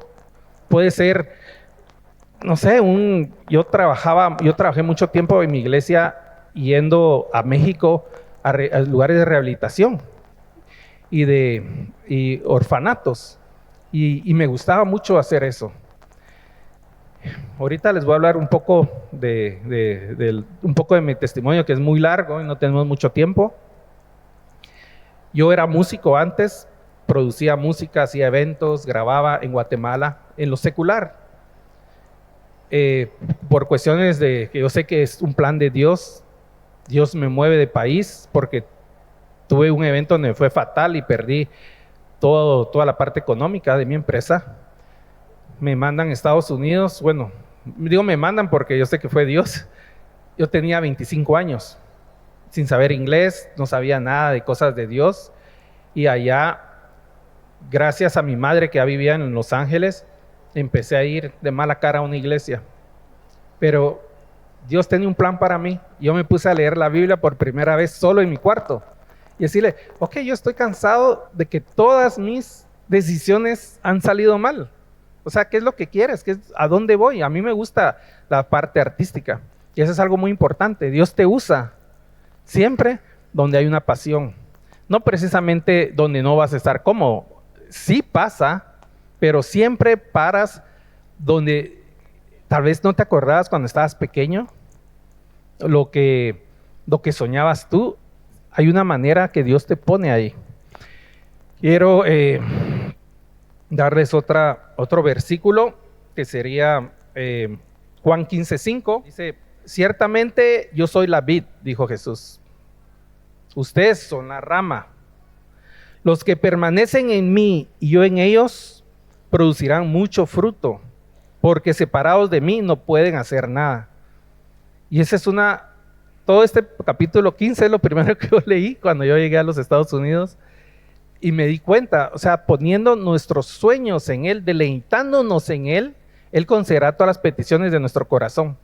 Puede ser, no sé, yo trabajé mucho tiempo en mi iglesia yendo a México a lugares de rehabilitación y orfanatos, y me gustaba mucho hacer eso. Ahorita les voy a hablar un poco un poco de mi testimonio, que es muy largo y no tenemos mucho tiempo. Yo era músico antes, producía música, hacía eventos, grababa en Guatemala, en lo secular. Por cuestiones de que yo sé que es un plan de Dios, Dios me mueve de país, porque tuve un evento donde fue fatal y perdí toda la parte económica de mi empresa. Me mandan a Estados Unidos. Bueno, digo me mandan porque yo sé que fue Dios. Yo tenía 25 años, sin saber inglés, no sabía nada de cosas de Dios. Y allá, gracias a mi madre que ya vivía en Los Ángeles, empecé a ir de mala cara a una iglesia. Pero Dios tenía un plan para mí. Yo me puse a leer la Biblia por primera vez solo en mi cuarto y decirle: ok, yo estoy cansado de que todas mis decisiones han salido mal. O sea, ¿qué es lo que quieres? ¿A dónde voy? A mí me gusta la parte artística, y eso es algo muy importante. Dios te usa siempre donde hay una pasión, no precisamente donde no vas a estar cómodo. Sí pasa, pero siempre paras donde tal vez no te acordabas cuando estabas pequeño, lo que soñabas tú. Hay una manera que Dios te pone ahí. Quiero darles otro versículo, que sería Juan 15:5. Dice: ciertamente yo soy la vid, dijo Jesús. Ustedes son la rama. Los que permanecen en mí y yo en ellos producirán mucho fruto, porque separados de mí no pueden hacer nada. Y esa es todo este capítulo 15 es lo primero que yo leí cuando yo llegué a los Estados Unidos, y me di cuenta, o sea, poniendo nuestros sueños en Él, deleitándonos en Él, Él concederá todas las peticiones de nuestro corazón.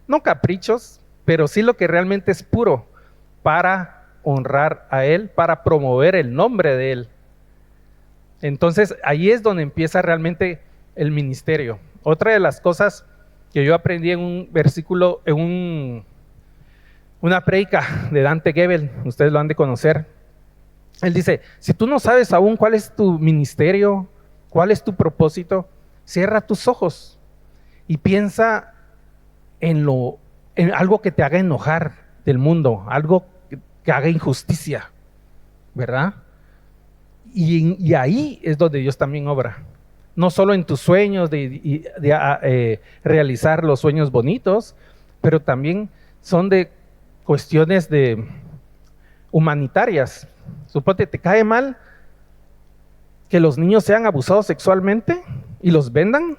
No caprichos, pero sí lo que realmente es puro, para honrar a Él, para promover el nombre de Él. Entonces ahí es donde empieza realmente el ministerio. Otra de las cosas que yo aprendí en un versículo, una prédica de Dante Gebel, ustedes lo han de conocer. Él dice, si tú no sabes aún cuál es tu ministerio, cuál es tu propósito, cierra tus ojos y piensa en algo que te haga enojar del mundo, algo que haga injusticia, ¿verdad? Y ahí es donde Dios también obra. No solo en tus sueños de realizar los sueños bonitos, pero también son de cuestiones de humanitarias. Suponte, te cae mal que los niños sean abusados sexualmente y los vendan,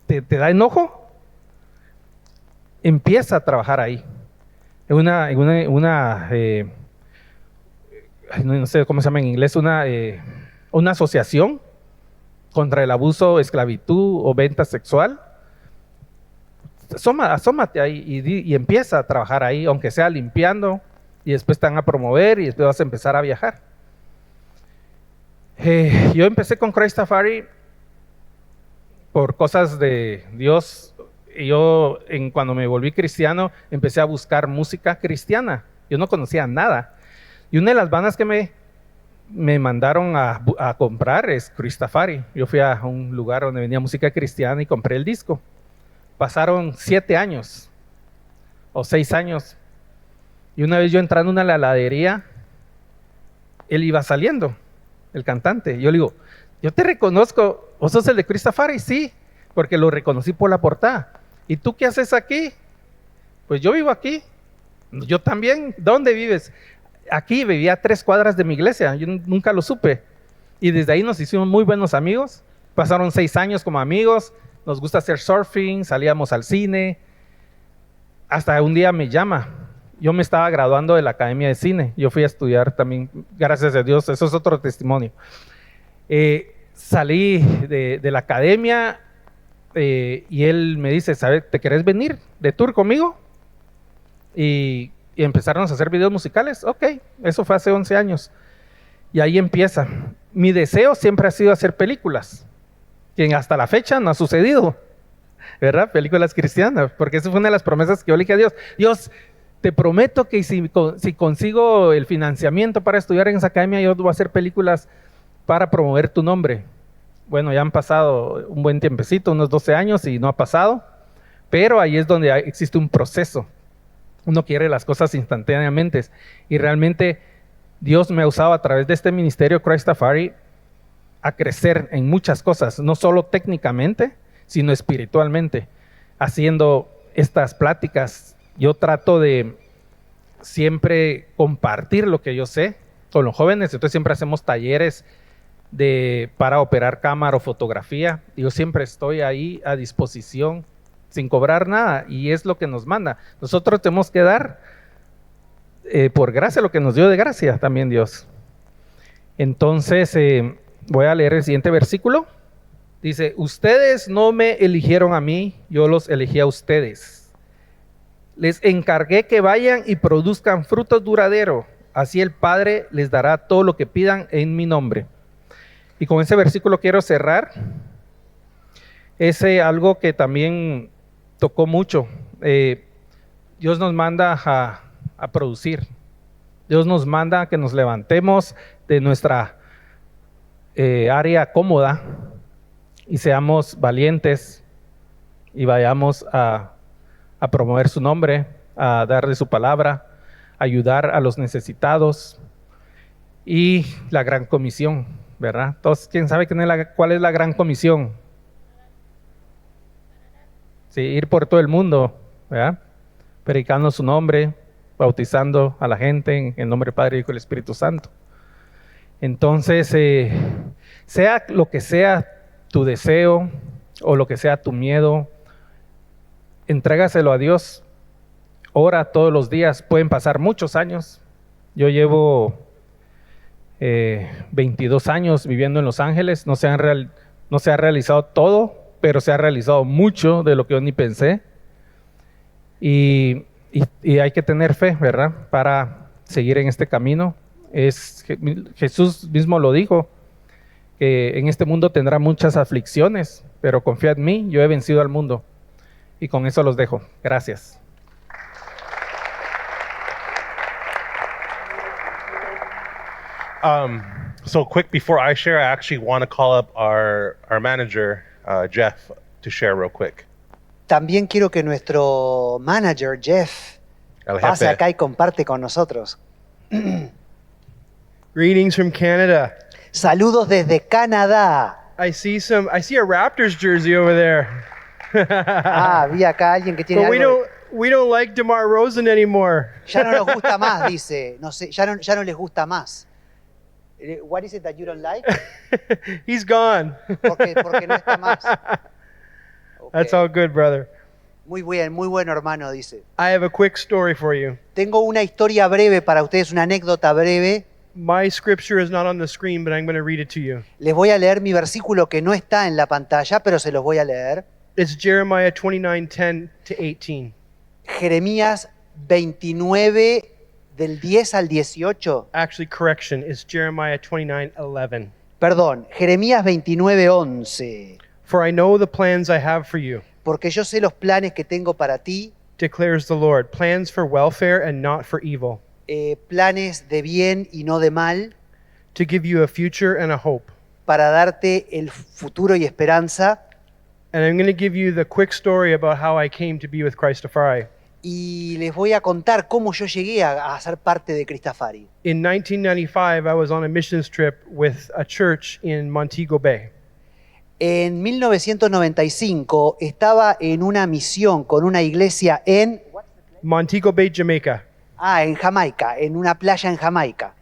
te da enojo. Empieza a trabajar ahí. No sé cómo se llama en inglés, una asociación contra el abuso, esclavitud o venta sexual. Asómate ahí y empieza a trabajar ahí, aunque sea limpiando, y después te van a promover y después vas a empezar a viajar. Yo empecé con Christafari por cosas de Dios. Y yo, cuando me volví cristiano, empecé a buscar música cristiana. Yo no conocía nada. Y una de las bandas que me mandaron a comprar es Christafari. Yo fui a un lugar donde venía música cristiana y compré el disco. Pasaron 7 años o 6 años. Y una vez yo entrando en una heladería, él iba saliendo, el cantante. Yo le digo, yo te reconozco, ¿vos sos el de Christafari? Sí, porque lo reconocí por la portada. ¿Y tú qué haces aquí? Pues yo vivo aquí. Yo también. ¿Dónde vives? Aquí, vivía a 3 cuadras de mi iglesia. Yo nunca lo supe. Y desde ahí nos hicimos muy buenos amigos. Pasaron 6 años como amigos. Nos gusta hacer surfing, salíamos al cine. Hasta un día me llama. Yo me estaba graduando de la Academia de Cine. Yo fui a estudiar también, gracias a Dios. Eso es otro testimonio. Salí de la academia y él me dice, ¿sabes? ¿Te querés venir de tour conmigo? Y empezaron a hacer videos musicales. Ok, eso fue hace 11 años. Y ahí empieza. Mi deseo siempre ha sido hacer películas, que hasta la fecha no ha sucedido, ¿verdad? Películas cristianas, porque esa fue una de las promesas que yo le dije a Dios. Dios, te prometo que si consigo el financiamiento para estudiar en esa academia, yo voy a hacer películas para promover tu nombre. Bueno, ya han pasado un buen tiempecito, unos 12 años y no ha pasado, pero ahí es donde existe un proceso. Uno quiere las cosas instantáneamente y realmente Dios me ha usado a través de este ministerio Christafari a crecer en muchas cosas, no solo técnicamente, sino espiritualmente. Haciendo estas pláticas, yo trato de siempre compartir lo que yo sé con los jóvenes, entonces siempre hacemos talleres para operar cámara o fotografía. Yo siempre estoy ahí a disposición sin cobrar nada y es lo que nos manda. Nosotros tenemos que dar por gracia lo que nos dio de gracia también Dios. Entonces voy a leer el siguiente versículo. Dice, ustedes no me eligieron a mí, yo los elegí a ustedes. Les encargué que vayan y produzcan frutos duraderos, así el Padre les dará todo lo que pidan en mi nombre. Y con ese versículo quiero cerrar. Algo que también tocó mucho. Dios nos manda a producir. Dios nos manda a que nos levantemos de nuestra área cómoda y seamos valientes y vayamos a promover su nombre, a darle su palabra, ayudar a los necesitados y la gran comisión, ¿verdad? Entonces, ¿quién sabe cuál es la gran comisión? Sí, ir por todo el mundo, ¿verdad? Predicando su nombre, bautizando a la gente en el nombre del Padre, Hijo y el Espíritu Santo. Entonces, sea lo que sea tu deseo o lo que sea tu miedo, entrégaselo a Dios. Ora todos los días. Pueden pasar muchos años. Yo llevo 22 años viviendo en Los Ángeles. No se ha realizado todo, pero se ha realizado mucho de lo que yo ni pensé. Y hay que tener fe, ¿verdad? Para seguir en este camino. Jesús mismo lo dijo, que en este mundo tendrá muchas aflicciones, pero confía en mí, yo he vencido al mundo. Y con eso los dejo. Gracias. So quick before I share, I actually want to call up our manager, Jeff, to share real quick. También quiero que nuestro manager, Jeff, El pase jefe. acá y comparte con nosotros. Greetings from Canada. Saludos desde Canadá. I see a Raptors jersey over there. Ah, vi acá a alguien que tiene But algo. we don't like DeMar Rosen anymore. Ya no nos gusta más, dice. No sé, ya no les gusta más. What is it that you don't like? He's gone. Porque no está más. Ok. That's all good, brother. Muy bueno hermano, dice. I have a quick story for you. Tengo una historia breve para ustedes, una anécdota breve. My scripture is not on the screen, but I'm going to read it to you. Les voy a leer mi versículo que no está en la pantalla, pero se los voy a leer. It's Jeremiah 29:10 to 18. Jeremías 29 del 10 al 18. Actually, correction, it's Jeremiah 29:11. Perdón, Jeremías 29, 11. For I know the plans I have for you, Porque yo sé los planes que tengo para ti, declares the Lord, plans for welfare and not for evil, planes de bien y no de mal, to give you a future and a hope. para darte el futuro y esperanza. And I'm going to give you the quick story about how I came to be with Christafari. Y les voy a contar cómo yo llegué a ser parte de Cristafari. In 1995, I was on a missions trip with a church in Montego Bay. En 1995 estaba en una misión con una iglesia en Montego Bay, Jamaica. en Jamaica, en una playa en Jamaica.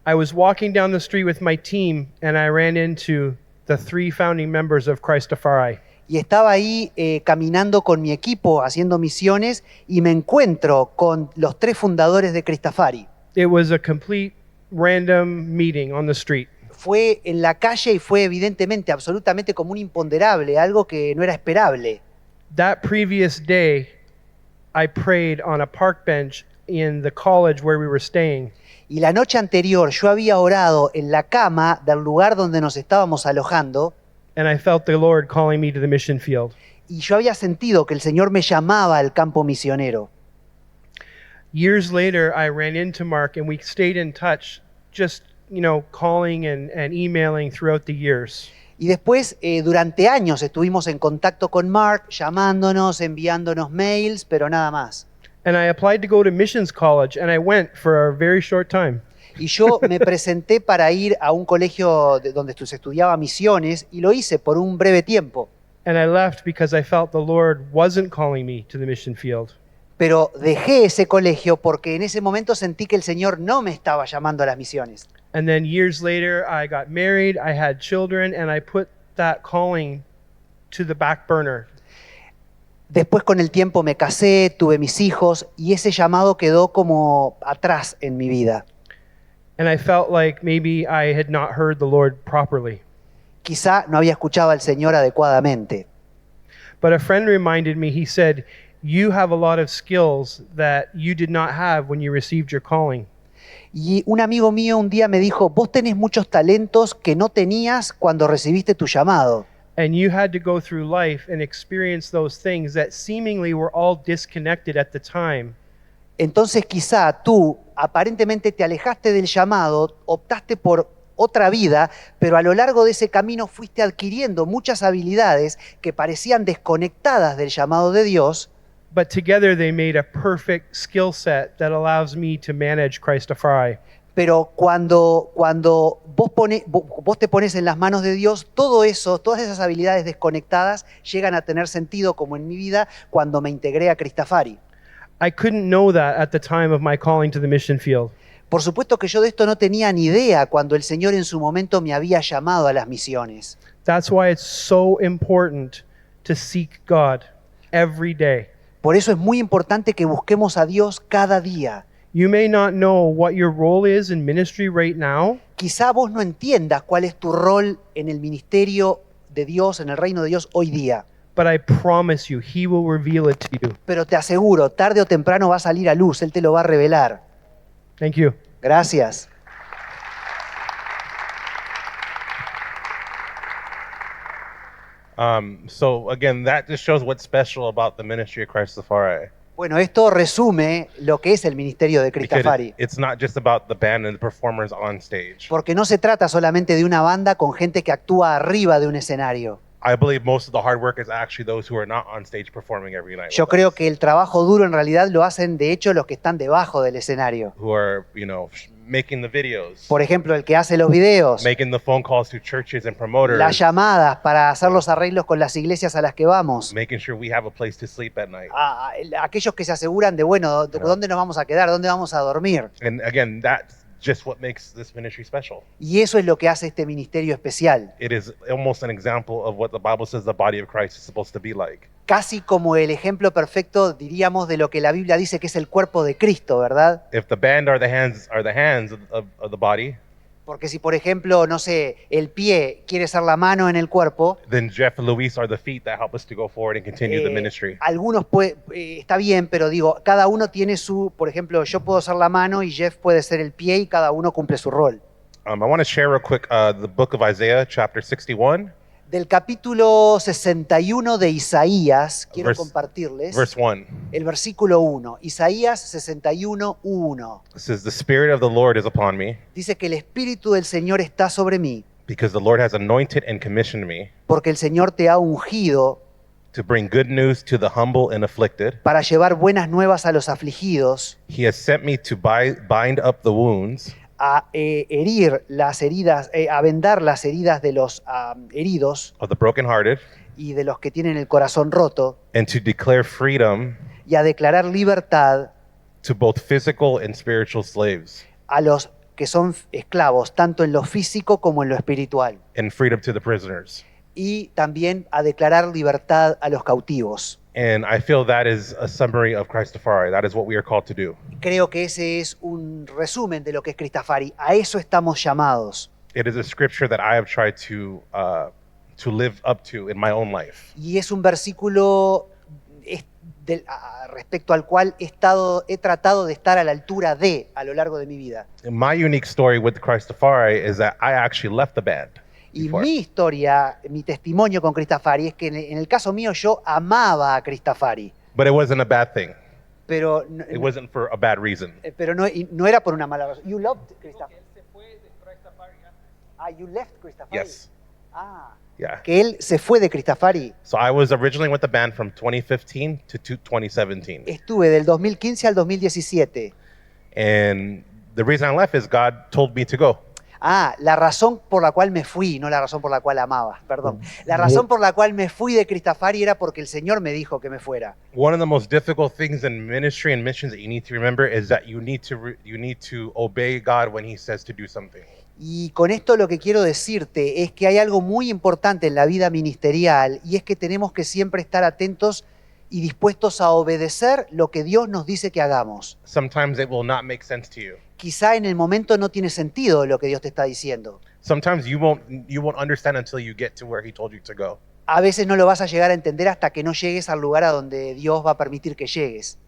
I was walking down the street with my team and I ran into the 3 founding members of Christafari. Y estaba ahí caminando con mi equipo haciendo misiones y me encuentro con los 3 fundadores de Cristafari. It was a complete random meeting on the street. Fue en la calle y fue evidentemente, absolutamente como un imponderable, algo que no era esperable. That previous day, I prayed on a park bench in the college where we were staying. Y la noche anterior yo había orado en la cama del lugar donde nos estábamos alojando And I felt the Lord calling me to the mission field. y yo había sentido que el Señor me llamaba al campo misionero. Years later, I ran into Mark and we stayed in touch, just, calling and emailing throughout the years. Y después, durante años estuvimos en contacto con Mark, llamándonos, enviándonos mails, pero nada más. And I applied to go to missions college and I went for a very short time. Y yo me presenté para ir a un colegio donde se estudiaba misiones y lo hice por un breve tiempo. And I left because I felt the Lord wasn't calling me to the mission field. Pero dejé ese colegio porque en ese momento sentí que el Señor no me estaba llamando a las misiones. And then years later, I got married, I had children, and I put that calling to the back burner. Después con el tiempo me casé, tuve mis hijos y ese llamado quedó como atrás en mi vida. And I felt like maybe I had not heard the Lord properly. Quizá no había escuchado al Señor adecuadamente. But a friend reminded me, he said, you have a lot of skills that you did not have when you received your calling. Y un amigo mío un día me dijo, vos tenés muchos talentos que no tenías cuando recibiste tu llamado. And you had to go through life and experience those things that seemingly were all disconnected at the time. Entonces quizá tú aparentemente te alejaste del llamado, optaste por otra vida, pero a lo largo de ese camino fuiste adquiriendo muchas habilidades que parecían desconectadas del llamado de Dios, But together they made a perfect skill set that allows me to manage Christafari. pero cuando vos te pones en las manos de Dios, todo eso, todas esas habilidades desconectadas llegan a tener sentido, como en mi vida cuando me integré a Cristafari. I couldn't know that at the time of my calling to the mission field. Por supuesto que yo de esto no tenía ni idea cuando el Señor en su momento me había llamado a las misiones. That's why it's so important to seek God every day. Por eso es muy importante que busquemos a Dios cada día. You may not know what your role is in ministry right now, Quizá vos no entiendas cuál es tu rol en el ministerio de Dios, en el reino de Dios hoy día. but I promise you, He will reveal it to you. Pero te aseguro, tarde o temprano va a salir a luz, Él te lo va a revelar. Thank you. Gracias. So again, that just shows what's special about the ministry of Christ Rastafari. Bueno, esto resume lo que es el ministerio de Because Cristafari. it's not just about the band and the performers on stage. Porque no se trata solamente de una banda con gente que actúa arriba de un escenario. I believe most of the hard work is actually those who are not on stage performing every night. Yo with creo us, que el trabajo duro en realidad lo hacen de hecho los que están debajo del escenario. who are, making the videos, Por ejemplo, el que hace los videos, making the phone calls to churches and promoters, las llamadas para hacer los arreglos con las iglesias a las que vamos. making sure we have a place to sleep at night. Aquellos que se aseguran de, bueno, ¿dónde nos vamos a quedar? ¿Dónde vamos a dormir? And again, that's just what makes this ministry special. Y eso es lo que hace este ministerio especial. It is almost an example of what the Bible says the body of Christ is supposed to be like. Casi como el ejemplo perfecto, diríamos, de lo que la Biblia dice que es el cuerpo de Cristo, ¿verdad? If the band are the hands of the body, Porque si, por ejemplo, no sé, el pie quiere ser la mano en el cuerpo, then Jeff and Luis are the feet that help us to go forward and continue the ministry. algunos está bien, pero digo, cada uno tiene su, por ejemplo, yo puedo ser la mano y Jeff puede ser el pie y cada uno cumple su rol. I want to share real quick the book of Isaiah, chapter 61, Del capítulo 61 de Isaías, quiero Verse- compartirles verse 1. el versículo 1. Isaías 61, 1. It says, "The Spirit of the Lord is upon me, Dice que el Espíritu del Señor está sobre mí, because the Lord has anointed and commissioned me porque el Señor te ha ungido to bring good news to the humble and afflicted. para llevar buenas nuevas a los afligidos, He has sent me to bind up the wounds a herir las heridas, a vendar las heridas de los heridos of the brokenhearted, y de los que tienen el corazón roto, and to declare freedom y a declarar libertad to both physical and spiritual slaves, a los que son esclavos, tanto en lo físico como en lo espiritual. and freedom to the prisoners." Y también a declarar libertad a los cautivos. And I feel that is a summary of Christafari. That is what we are called to do. Creo que ese es un resumen de lo que es Cristafari. A eso estamos llamados. It is a scripture that I have tried to live up to in my own life. Y es un versículo respecto al cual he tratado de estar a la altura de a lo largo de mi vida. My unique story with Christafari is that I actually left the band. Y before. mi historia, mi testimonio con Cristafari es que en el caso mío yo amaba a Cristafari, But it wasn't a bad thing. pero, It wasn't for a bad reason. pero no era por una mala razón. You loved Cristafari. You left Cristafari. Yes. Que él se fue de Cristafari. So I was originally with the band from 2015 to 2017. Estuve del 2015 al 2017. And the reason I left is God told me to go. La razón por la cual me fui, no la razón por la cual amaba, perdón. La razón por la cual me fui de Cristafari era porque el Señor me dijo que me fuera. One of the most difficult things in ministry and missions that you need to remember is that you need to obey God when He says to do something. Y con esto lo que quiero decirte es que hay algo muy importante en la vida ministerial y es que tenemos que siempre estar atentos y dispuestos a obedecer lo que Dios nos dice que hagamos. Sometimes it will not make sense to you. Quizá en el momento no tiene sentido lo que Dios te está diciendo. Sometimes you won't understand until you get to where He told you to go. A veces no lo vas a llegar a entender hasta que no llegues al lugar a donde Dios va a permitir que llegues.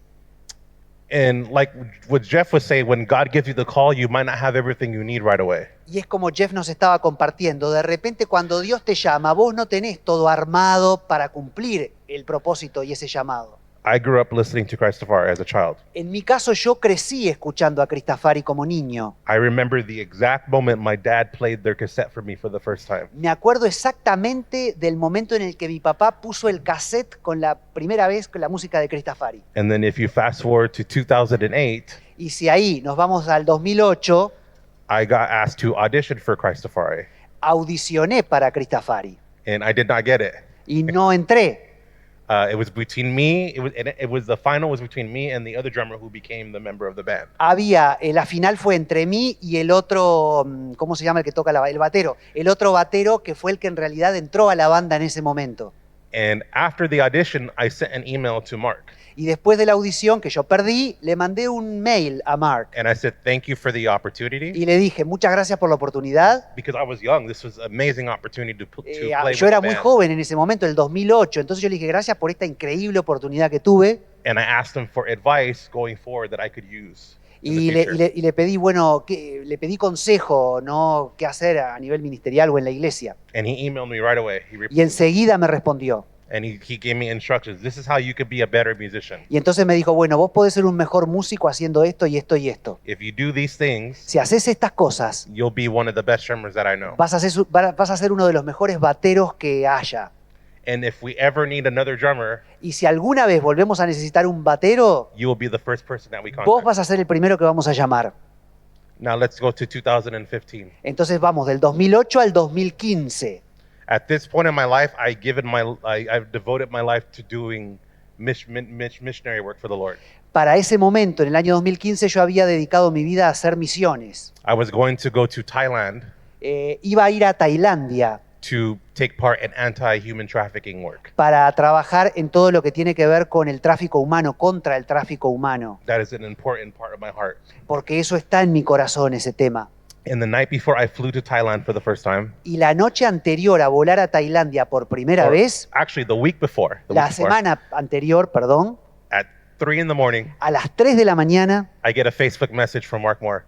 And like what Jeff was saying, when God gives you the call, you might not have everything you need right away. Y es como Jeff nos estaba compartiendo, de repente cuando Dios te llama, vos no tenés todo armado para cumplir el propósito y ese llamado. I grew up listening to Christafari as a child. En mi caso yo crecí escuchando a Cristafari como niño. I remember the exact moment my dad played their cassette for me for the first time. Me acuerdo exactamente del momento en el que mi papá puso el cassette con la primera vez con la música de Cristafari. And then if you fast forward to 2008, Y si ahí nos vamos al 2008, I got asked to audition for Christafari, audicioné para Cristafari and I did not get it. y no entré. It was between me. It was the final was between me and the other drummer who became the member of the band. La final fue entre mí y el otro, ¿cómo se llama el que toca el batero? El otro batero que fue el que en realidad entró a la banda en ese momento. And after the audition, I sent an email to Mark, Y después de la audición que yo perdí, le mandé un mail a Mark and I said, "Thank you for the opportunity." y le dije, muchas gracias por la oportunidad. Because I was young, this was an amazing opportunity to play Yo with era the muy band. joven en ese momento, el 2008, entonces yo le dije, gracias por esta increíble oportunidad que tuve. And I asked him for advice going forward that I could use. in the Y le, future. y le- y le pedí, bueno, le pedí consejo, ¿no? ¿Qué hacer a nivel ministerial o en la iglesia? And he emailed me right away. Y enseguida me respondió. And he gave me instructions. This is how you could be a better musician. Y entonces me dijo, bueno, vos podés ser un mejor músico haciendo esto y esto y esto. If you do these things, Si haces estas cosas, you'll be one of the best drummers that I know. vas a ser uno de los mejores bateros que haya. And if we ever need another drummer, Y si alguna vez volvemos a necesitar un batero, you will be the first person that we vos contact. vas a ser el primero que vamos a llamar. Now let's go to 2015. Entonces vamos del 2008 al 2015. At this point in my life, I've devoted my life to doing missionary work for the Lord. Para ese momento, en el año 2015, yo había dedicado mi vida a hacer misiones. I was going to go to Thailand Iba a ir a Tailandia to take part in anti-human trafficking work. para trabajar en todo lo que tiene que ver con el tráfico humano, contra el tráfico humano, That is an important part of my heart. porque eso está en mi corazón, ese tema. And the night before I flew to Thailand for the first time, Y la noche anterior a volar a Tailandia por primera or vez, actually the week before, la semana anterior, perdón, at 3 in the morning, a las 3 de la mañana, I get a Facebook message from Mark Moore.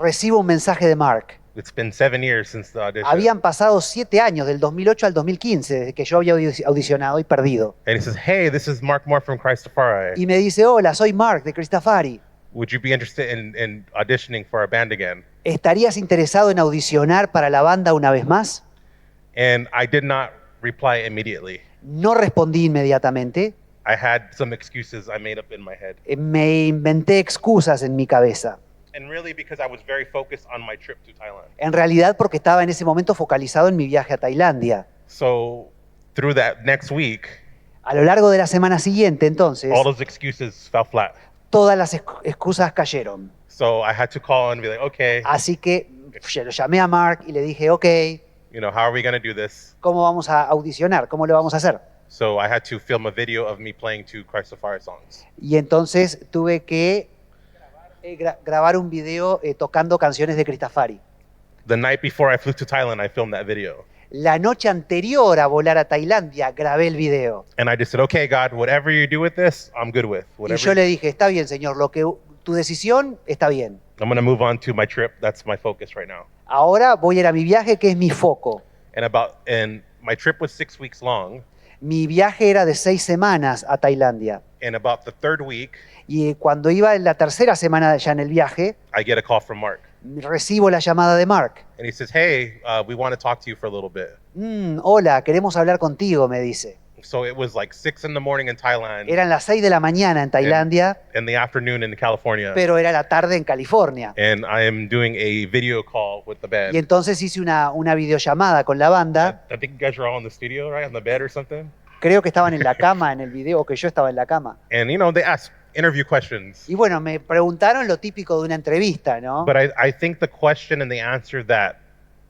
recibo un mensaje de Mark. It's been 7 years since the audition. Habían pasado 7 años, del 2008 al 2015, desde que yo había audicionado y perdido. And he says, "Hey, this is Mark Moore from Christafari. Y me dice, hola, soy Mark de Cristafari. Would you be interested in auditioning for our band again?" ¿Estarías interesado en audicionar para la banda una vez más? And I did not reply immediately. No respondí inmediatamente. I had some excuses I made up in my head. Me inventé excusas en mi cabeza. And really because I was very focused on my trip to Thailand. En realidad porque estaba en ese momento focalizado en mi viaje a Tailandia. So through that next week, A lo largo de la semana siguiente, entonces, all those excuses fell flat. todas las excusas cayeron. So I had to call and be like, "Okay, Así que lo llamé a Mark y le dije, ok, you know, how are we going to do this?" ¿cómo vamos a audicionar? ¿Cómo lo vamos a hacer? So I had to film a video of me playing 2 Christafari songs. Y entonces tuve que grabar un video tocando canciones de Cristafari. The night before I flew to Thailand, I filmed that video. La noche anterior a volar a Tailandia grabé el video. And I just said, "Okay, God, whatever you do with this, I'm good with. Y Whatever yo le dije, está bien, Señor, tu decisión está bien. I'm going to move on to my trip. That's my focus right now." Ahora voy a ir a mi viaje, que es mi foco. And my trip was 6 weeks long. Mi viaje era de 6 semanas a Tailandia. And about the 3rd week, Y cuando iba en la tercera semana ya en el viaje, I get a call from Mark. recibo la llamada de Mark. And he says, "Hey, we want to talk to you for a little bit." Hola, queremos hablar contigo, me dice. So it was like 6 in the morning in Thailand, Eran las 6 de la mañana en Tailandia, in the afternoon in California. pero era la tarde en California. And I am doing a video call with the Y band. entonces hice una videollamada con la banda. I think you guys were all in the studio, right? On the bed or something. Creo que estaban en la cama en el video, o que yo estaba en la cama. And, you know, they ask interview questions. Y bueno, me preguntaron lo típico de una entrevista, ¿no? But I think the question and the answer that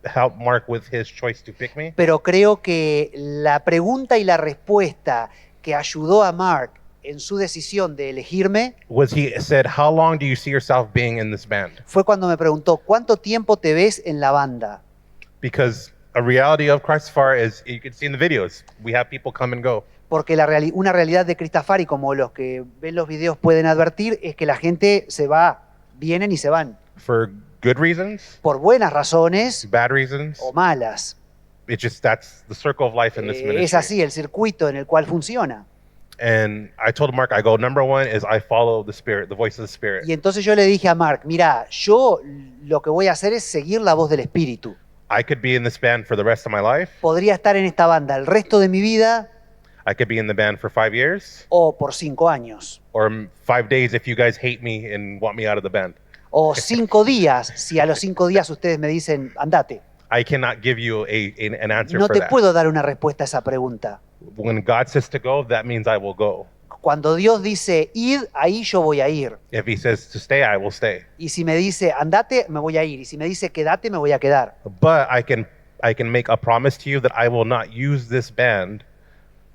helped Mark with his choice to pick me Pero creo que la pregunta y la respuesta que ayudó a Mark en su decisión de elegirme was he said, "How long do you see yourself being in this band?" fue cuando me preguntó, ¿cuánto tiempo te ves en la banda? Because a reality of Christafari is, you can see in the videos, we have people come and go. Porque una realidad de Cristafari, como los que ven los videos pueden advertir, es que la gente se va, vienen y se van. For good reasons, Por buenas razones bad reasons. o malas. That's the circle of life in this ministry. Es así el circuito en el cual funciona. And I told Mark, I go, number one is I follow the Spirit, the voice of the Spirit. Y entonces yo le dije a Mark, mira, yo lo que voy a hacer es seguir la voz del Espíritu. I could be in this band for the rest of my life. Podría estar en esta banda el resto de mi vida I could be in the band for 5 years, o por 5 años. or 5 days if you guys hate me and want me out of the band. O 5 días, si a los 5 días ustedes me dicen, andate. I cannot give you an answer No for te that. puedo dar una respuesta a esa pregunta. When God says to go, that means I will go. Cuando Dios dice id, ahí yo voy a ir. If he says to stay, I will stay. Y si me dice andate, me voy a ir. Y si me dice quédate, me voy a quedar. But I can make a promise to you that I will not use this band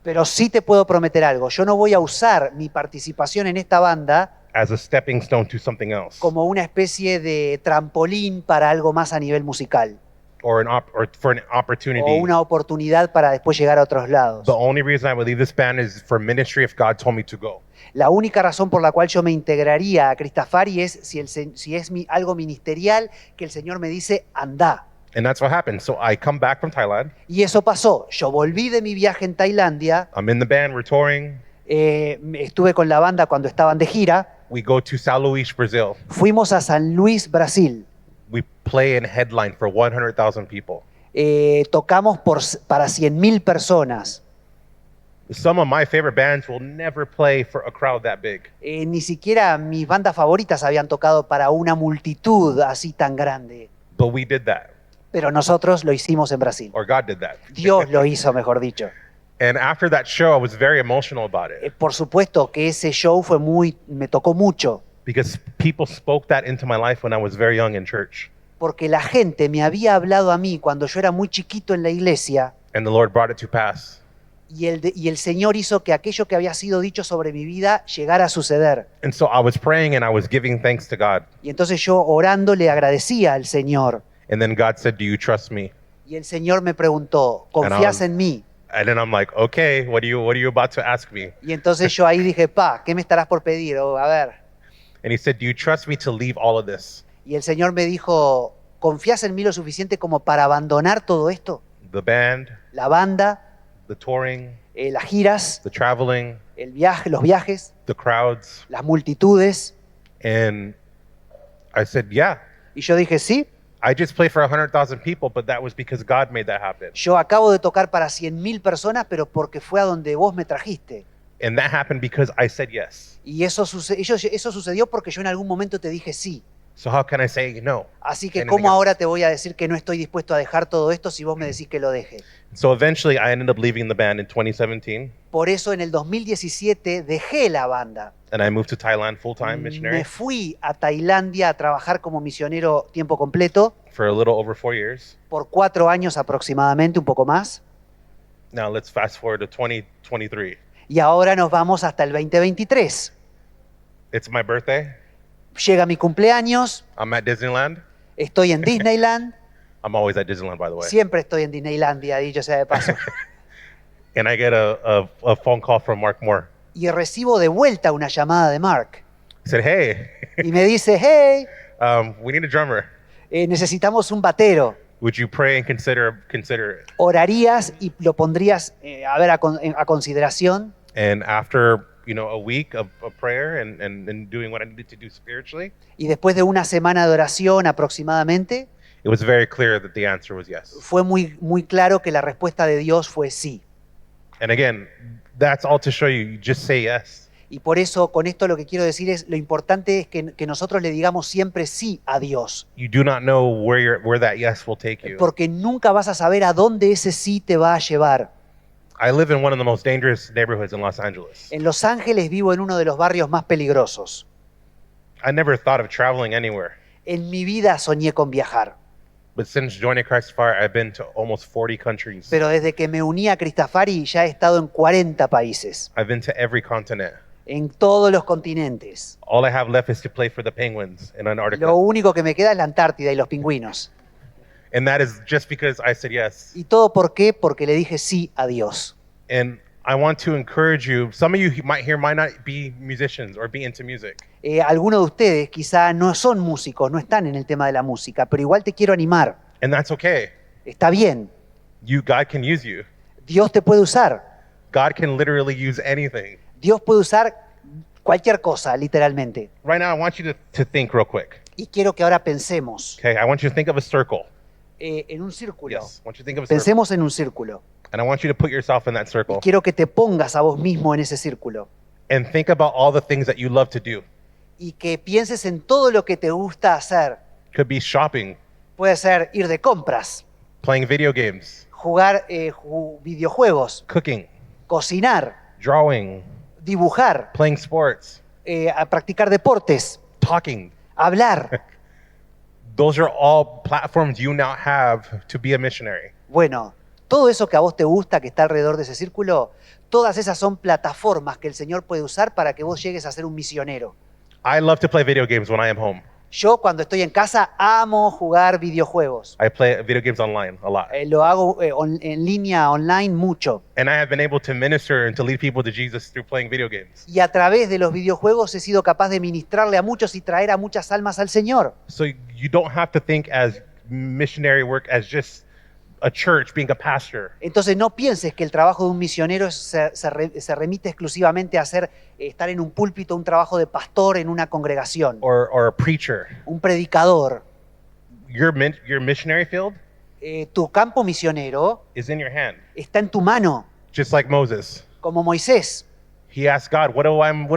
Pero sí te puedo prometer algo. Yo no voy a usar mi participación en esta banda as a stepping stone to something else. como una especie de trampolín para algo más a nivel musical. or for an o opportunity. una oportunidad para después llegar a otros lados. The only reason I would leave this band is for ministry if God told me to go. La única razón por la cual yo me integraría a Cristafari es si es algo ministerial que el Señor me dice, anda. And that's what happened. So I come back from Thailand. Y eso pasó. Yo volví de mi viaje en Tailandia, I'm in the band. We're touring. estuve con la banda cuando estaban de gira, We go to São Luís, Brazil. fuimos a San Luis, Brasil. We play and headline for 100,000 people. Tocamos para 100.000 personas. Some of my favorite bands will never play for a crowd that big. Ni siquiera mis bandas favoritas habían tocado para una multitud así tan grande. But we did that, Pero nosotros lo hicimos en Brasil. or God did that. Dios lo hizo, mejor dicho. And after that show, I was very emotional about it Por supuesto que ese show me tocó mucho, because people spoke that into my life when I was very young in church. porque la gente me había hablado a mí cuando yo era muy chiquito en la iglesia, And the Lord brought it to pass. y el Señor hizo que aquello que había sido dicho sobre mi vida llegara a suceder. And so I was praying and I was giving thanks to God. Y entonces yo orando le agradecía al Señor. And then God said, "Do you trust me?" Y el Señor me preguntó, ¿confías en mí? And then I'm like, "Okay, what are you about to ask me?" Y entonces yo ahí dije, ¿qué me estarás por pedir? A ver. And he said, "Do you trust me to leave all of this? Y el Señor me dijo, ¿confías en mí lo suficiente como para abandonar todo esto? The band, La banda, the touring, las giras, the traveling, los viajes, the crowds." las multitudes. And I said, "Yeah. Y yo dije, sí, I just played for 100,000 people, but that was because God made that happen." yo acabo de tocar para 100.000 personas, pero porque fue a donde vos me trajiste. And that happened because I said yes. Y eso sucedió porque yo en algún momento te dije sí. So how can I say no? Así que, Anything ¿cómo else? ahora te voy a decir que no estoy dispuesto a dejar todo esto si vos me decís que lo deje? So eventually I ended up leaving the band in 2017 Por eso en el 2017 dejé la banda. and I moved to Thailand full-time Me missionary fui a Tailandia a trabajar como misionero tiempo completo for a little over 4 years. por 4 años aproximadamente, un poco más. Now let's fast forward to 2023. Y ahora nos vamos hasta el 2023. It's my birthday. Llega mi cumpleaños, I'm at Disneyland. estoy en Disneyland. I'm always at Disneyland, by the way. Siempre estoy en Disneylandia, dicho sea de paso. And I get a phone call from Mark Moore. Y recibo de vuelta una llamada de Mark. He said, "Hey, Y me dice, hey, we need a drummer. necesitamos un batero. Would you pray and consider it?" ¿Orarías y lo pondrías a consideración? And after a week of prayer and doing what I needed to do spiritually, Y después de una semana de oración aproximadamente, it was very clear that the answer was yes. fue muy claro que la respuesta de Dios fue sí. And again, that's all to show you just say yes. Y por eso con esto lo que quiero decir es, lo importante es que nosotros le digamos siempre sí a Dios. You do not know where that yes will take you. Porque nunca vas a saber a dónde ese sí te va a llevar. I live in one of the most dangerous neighborhoods in Los Angeles. En Los Ángeles vivo en uno de los barrios más peligrosos. I never thought of traveling anywhere. En mi vida soñé con viajar. But since joining Christ Fire, I've been to almost 40 countries. Pero desde que me uní a Cristafari ya he estado en 40 países. I've been to every continent. En todos los continentes. All I have left is to play for the Penguins in Antarctica. Lo único que me queda es la Antártida y los pingüinos. And that is just because I said yes. ¿Y todo por qué? Porque le dije sí a Dios. And I want to encourage you. Some of you might not be musicians or be into music. Algunos de ustedes quizá no son músicos, no están en el tema de la música, pero igual te quiero animar. And that's okay. Está bien. God can use you. Dios te puede usar. God can literally use anything. Dios puede usar cualquier cosa, literalmente. Right now, I want you to think real quick. Y quiero que ahora pensemos Okay, I want you to think of a circle. en un círculo. Yes, I want you to think of a circle. Pensemos en un círculo. And I want you to put yourself in that Y circle. quiero que te pongas a vos mismo en ese círculo. And think about all the things that you love to do. Y que pienses en todo lo que te gusta hacer. Could be shopping, Puede ser ir de compras, playing video games, jugar videojuegos, cooking, cocinar, drawing, dibujar, playing sports, a practicar deportes, talking. hablar. Those are all platforms you now have to be a missionary. Bueno, todo eso que a vos te gusta, que está alrededor de ese círculo, todas esas son plataformas que el Señor puede usar para que vos llegues a ser un misionero. I love to play video games when I am home. Yo cuando estoy en casa amo jugar videojuegos. I play video games online a lot. Lo hago en línea, online, mucho. And I have been able to minister and to lead people to Jesus through playing video games. Y a través de los videojuegos he sido capaz de ministrarle a muchos y traer a muchas almas al Señor. So you don't have to think as missionary work as just a church, being a pastor. Entonces no pienses que el trabajo de un misionero se remite exclusivamente a estar en un púlpito, un trabajo de pastor en una congregación, Or a preacher. un predicador. Your missionary field Tu campo misionero is in your hand. está en tu mano, Just like Moses. como Moisés. He asked God, what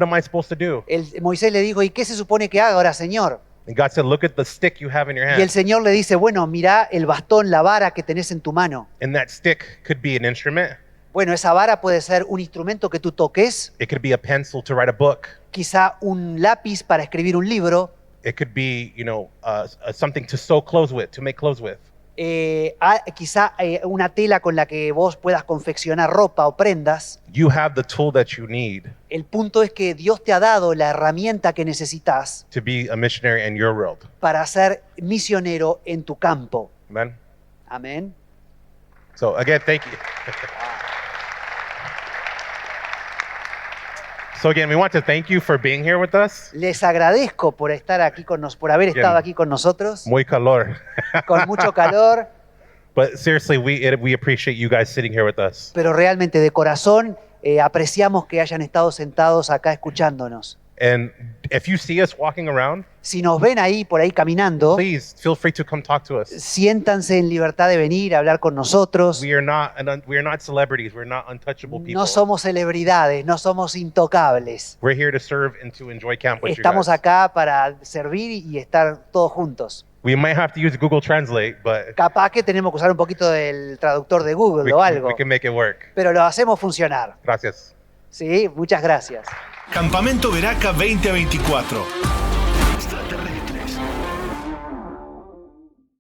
am I supposed to do? Moisés le dijo, ¿y qué se supone que haga ahora, Señor? And God said, look at the stick you have in your Y el hand. Señor le dice, bueno, mirá el bastón, la vara que tenés en tu mano. And that stick could be an instrument. Bueno, esa vara puede ser un instrumento que tú toques, It could be a pencil to write a book. quizá un lápiz para escribir un libro, It could be, something to sew clothes with, to make clothes with. quizá una tela con la que vos puedas confeccionar ropa o prendas. You have the tool that you need El punto es que Dios te ha dado la herramienta que necesitas to be a missionary in your world. para ser misionero en tu campo. Amen. Amén. So again, thank you. So again, we want to thank you for being here with us. Les agradezco por estar aquí por haber estado aquí con nosotros, Muy calor. con mucho calor, But seriously, we appreciate you guys sitting here with us. pero realmente de corazón apreciamos que hayan estado sentados acá escuchándonos. And if you see us walking around, Si nos ven ahí por ahí caminando, please feel free to come talk to us. siéntanse en libertad de venir a hablar con nosotros. We are not celebrities. We're not untouchable people. No somos celebridades, no somos intocables. We're here to serve and to enjoy camp with you Estamos guys. acá para servir y estar todos juntos. We might have to use Google Translate, but Capaz que tenemos que usar un poquito del traductor de Google o algo, we can make it work. pero lo hacemos funcionar. Gracias. ¿Sí? Muchas gracias. Campamento Veraca 2024.